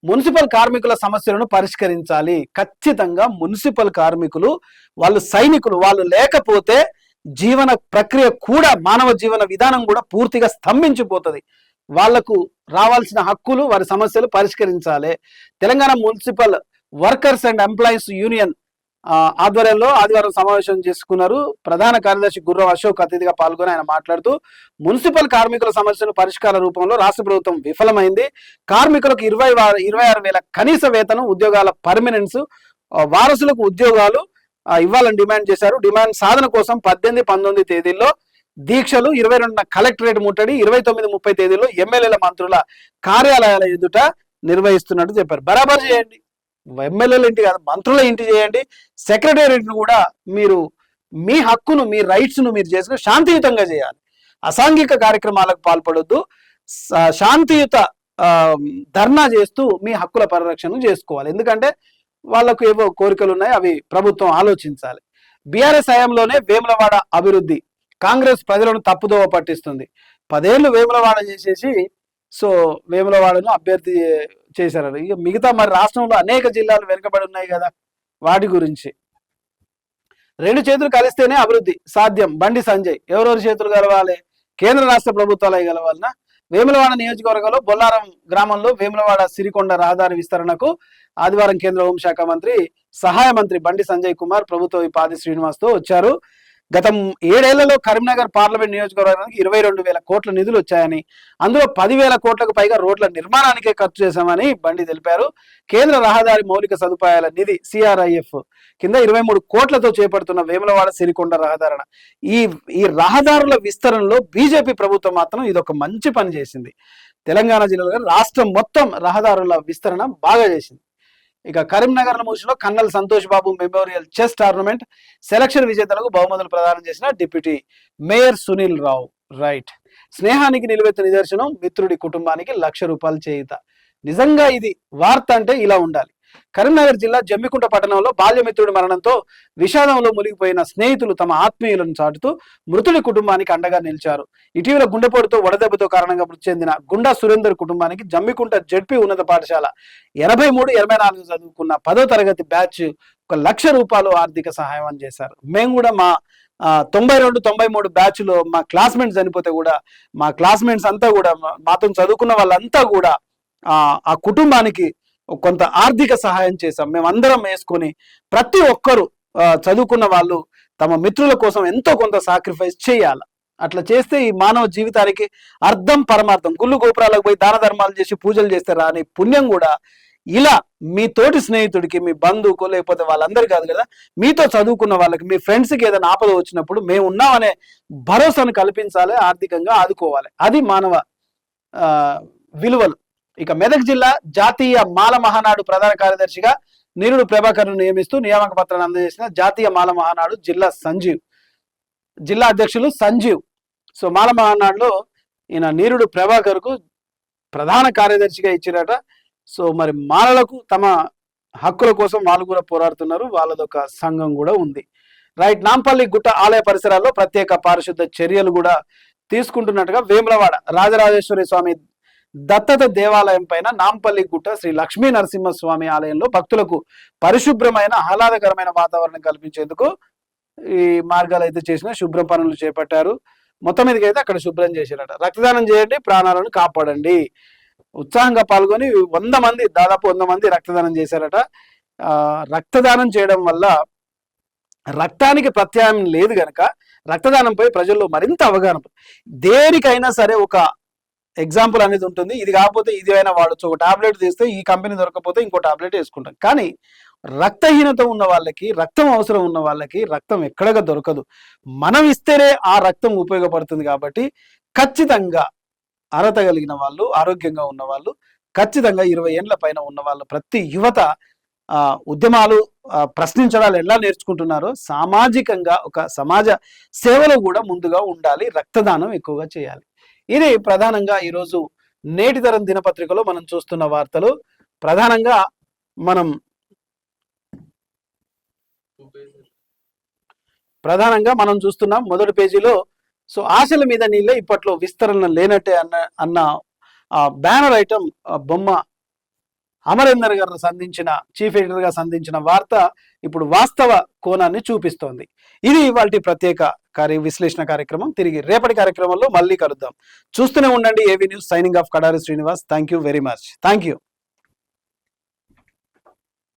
మున్సిపల్ కార్మికుల సమస్యలను పరిష్కరించాలి. ఖచ్చితంగా మున్సిపల్ కార్మికులు, వాళ్ళు సైనికులు, వాళ్ళు లేకపోతే జీవన ప్రక్రియ కూడా, మానవ జీవన విధానం కూడా పూర్తిగా స్తంభించిపోతుంది. వాళ్లకు రావాల్సిన హక్కులు, వారి సమస్యలు పరిష్కరించాలి. Telangana municipal workers and employees union ఆధ్వర్యంలో ఆదివారం సమావేశం చేసుకున్నారు. ప్రధాన కార్యదర్శి గుర్రం అశోక్ అతిథిగా పాల్గొని ఆయన మాట్లాడుతూ, మున్సిపల్ కార్మికుల సమస్యలు పరిష్కార రూపంలో రాష్ట్ర ప్రభుత్వం విఫలమైంది. కార్మికులకు 26,000 కనీస వేతనం, ఉద్యోగాల పర్మనెన్స్, వారసులకు ఉద్యోగాలు ఇవ్వాలని డిమాండ్ చేశారు. డిమాండ్ సాధన కోసం 18, 19 తేదీల్లో దీక్షలు, 22న కలెక్టరేట్ ముట్టడి, 29, 30 తేదీల్లో ఎమ్మెల్యేల, మంత్రుల కార్యాలయాల ఎదుట నిర్వహిస్తున్నట్టు చెప్పారు. బరాబర్ చేయండి. ఎమ్మెల్యేల ఇంటి కాదు, మంత్రుల ఇంటి చేయండి. సెక్రటేరియట్ ను కూడా మీరు మీ హక్కును, మీ రైట్స్ ను మీరు చేసుకుని శాంతియుతంగా చేయాలి. అసాంఘిక కార్యక్రమాలకు పాల్పడొద్దు. శాంతియుత ధర్నా చేస్తూ మీ హక్కుల పరిరక్షణ చేసుకోవాలి. ఎందుకంటే వాళ్ళకు ఏవో కోరికలు ఉన్నాయి, అవి ప్రభుత్వం ఆలోచించాలి. బీఆర్ఎస్ హయాంలోనే వేములవాడ అభివృద్ధి, కాంగ్రెస్ ప్రజలను తప్పుదోవ పట్టిస్తుంది. 10 ఏళ్ళు వేములవాడ చేసేసి వేములవాడను అభ్యర్థి చేశారు. ఇక మిగతా మరి రాష్ట్రంలో అనేక జిల్లాలు వెనుకబడి ఉన్నాయి కదా, వాటి గురించి. 2 చేతులు కలిస్తేనే అభివృద్ధి సాధ్యం. బండి సంజయ్. ఎవరెవరి చేతులు కలవాలి? కేంద్ర రాష్ట్ర ప్రభుత్వాలు కలవాలన్నా? వేములవాడ నియోజకవర్గంలో బొల్లారం గ్రామంలో వేములవాడ సిరికొండ రహదారి విస్తరణకు ఆదివారం కేంద్ర హోంశాఖ మంత్రి, సహాయ మంత్రి బండి సంజయ్ కుమార్ ప్రభుత్వ పాది శ్రీనివాస్ తో వచ్చారు. గత 7 ఏళ్లలో కరీంనగర్ పార్లమెంట్ నియోజకవర్గానికి 22,000 కోట్ల నిధులు వచ్చాయని, అందులో 10,000 కోట్లకు పైగా రోడ్ల నిర్మాణానికే ఖర్చు చేశామని బండి తెలిపారు. కేంద్ర రహదారి మౌలిక సదుపాయాల నిధి CRIF కింద 23 కోట్లతో చేపడుతున్న వేములవాడ సిరికొండ రహదారణ. ఈ రహదారుల విస్తరణలో బీజేపీ ప్రభుత్వం మాత్రం ఇదొక మంచి పని చేసింది. తెలంగాణ జిల్లాలో రాష్ట్రం మొత్తం రహదారుల విస్తరణ బాగా చేసింది. ఇక Karimnagar ముగిసిలో kernel Santosh Babu memorial chess tournament selection విజేతలకు బహుమతులు ప్రదానం చేసిన deputy mayor Sunil Rao. Right. స్నేహానికి నిలువెత్తు నిదర్శనం, మిత్రుడి కుటుంబానికి ₹1,00,000 చేయుత. నిజంగా ఇది వార్త అంటే ఇలా ఉండాలి. కరీంనగర్ జిల్లా జమ్మికుంట పట్టణంలో బాల్యమిత్రుడి మరణంతో విషాదంలో మునిగిపోయిన స్నేహితులు తమ ఆత్మీయులను చాటుతూ మృతుడి కుటుంబానికి అండగా నిలిచారు. ఇటీవల గుండెపోటుతో వడదెబ్బతో కారణంగా మృతి చెందిన గుండా సురేందర్ కుటుంబానికి జమ్మికుంట జెడ్పీ ఉన్నత పాఠశాల 83-24 చదువుకున్న 10వ తరగతి బ్యాచ్ ₹1,00,000 ఆర్థిక సహాయం అందజేశారు. మేము కూడా మా 92-93 బ్యాచ్ లో మా క్లాస్మేట్స్ చనిపోతే కూడా, మా క్లాస్మేట్స్ అంతా కూడా, మాతో చదువుకున్న వాళ్ళంతా కూడా ఆ కుటుంబానికి కొంత ఆర్థిక సహాయం చేశాం. మేమందరం వేసుకొని ప్రతి ఒక్కరు చదువుకున్న వాళ్ళు తమ మిత్రుల కోసం ఎంతో కొంత సాక్రిఫైస్ చేయాలి. అట్లా చేస్తే ఈ మానవ జీవితానికి అర్థం, పరమార్థం. గుళ్ళు గోపురాలకు పోయి దాన ధర్మాలు చేసి పూజలు చేస్తే రాని పుణ్యం కూడా ఇలా మీ తోటి స్నేహితుడికి, మీ బంధువుకు, లేకపోతే వాళ్ళందరూ కాదు కదా, మీతో చదువుకున్న వాళ్ళకి, మీ ఫ్రెండ్స్కి ఏదైనా ఆపద వచ్చినప్పుడు మేము ఉన్నామనే భరోసాను కల్పించాలి, ఆర్థికంగా ఆదుకోవాలి. అది మానవ విలువలు. ఇక మెదక్ జిల్లా జాతీయ మాల మహానాడు ప్రధాన కార్యదర్శిగా నీరుడు ప్రభాకర్ ను నియమిస్తూ నియామక పత్రాన్ని అందజేసిన జాతీయ మాల మహానాడు జిల్లా అధ్యక్షులు సంజీవ్. మాల మహానాడులో ఈయన నీరుడు ప్రభాకర్కు ప్రధాన కార్యదర్శిగా ఇచ్చిరట. సో మరి మాలలకు తమ హక్కుల కోసం వాళ్ళు కూడా పోరాడుతున్నారు, వాళ్ళదొక సంఘం కూడా ఉంది. రైట్. నాంపల్లి గుట్ట ఆలయ పరిసరాల్లో ప్రత్యేక పారిశుద్ధ చర్యలు కూడా తీసుకుంటున్నట్టుగా వేములవాడ రాజరాజేశ్వరి స్వామి దత్తత దేవాలయం పైన నాంపల్లి గుట్ట శ్రీ లక్ష్మీ నరసింహస్వామి ఆలయంలో భక్తులకు పరిశుభ్రమైన ఆహ్లాదకరమైన వాతావరణం కల్పించేందుకు ఈ మార్గాలు అయితే చేసిన శుభ్రం పనులు చేపట్టారు. మొత్తం మీదకి అయితే అక్కడ శుభ్రం చేశారట. రక్తదానం చేయండి, ప్రాణాలను కాపాడండి. ఉత్సాహంగా పాల్గొని 100 మంది, దాదాపు 100 మంది రక్తదానం చేశారట. రక్తదానం చేయడం వల్ల రక్తానికి ప్రత్యామ్నాయం లేదు గనక రక్తదానంపై ప్రజల్లో మరింత అవగాహన. దేనికైనా సరే ఒక ఎగ్జాంపుల్ అనేది ఉంటుంది. ఇది కాకపోతే ఇది అయినా వాడచ్చు. ఒక టాబ్లెట్ తీస్తే ఈ కంపెనీ దొరకకపోతే ఇంకో టాబ్లెట్ వేసుకుంటాం. కానీ రక్తహీనత ఉన్న వాళ్ళకి, రక్తం అవసరం ఉన్న వాళ్ళకి రక్తం ఎక్కడగా దొరకదు. మనం ఇస్తేనే ఆ రక్తం ఉపయోగపడుతుంది. కాబట్టి ఖచ్చితంగా అర్హత కలిగిన వాళ్ళు, ఆరోగ్యంగా ఉన్న వాళ్ళు, ఖచ్చితంగా 20 ఏళ్ల పైన ఉన్న వాళ్ళు, ప్రతి యువత ఉద్యమాలు ప్రశ్నించడాలు ఎలా నేర్చుకుంటున్నారో సామాజికంగా ఒక సమాజ సేవలో కూడా ముందుగా ఉండాలి. రక్తదానం ఎక్కువగా చేయాలి. ఇది ప్రధానంగా ఈరోజు నేటి తరం దినపత్రికలో మనం చూస్తున్న వార్తలు. ప్రధానంగా మనం చూస్తున్నాం మొదటి పేజీలో. సో ఆశల మీద నీళ్ళే ఇప్పట్లో విస్తరణ లేనట్టే అన్న బ్యానర్ ఐటమ్ బొమ్మ అమరేందర్ గారు సంధించిన, చీఫ్ ఎడిటర్ గా సంధించిన వార్త ఇప్పుడు వాస్తవ కోణాన్ని చూపిస్తోంది. ఇది ఇవాల్టి ప్రత్యేక విశ్లేషణ కార్యక్రమం. తిరిగి రేపటి కార్యక్రమంలో మళ్ళీ కలుద్దాం. చూస్తూనే ఉండండి AV news. Signing off Kadari Srinivas. Thank you very much. Thank you.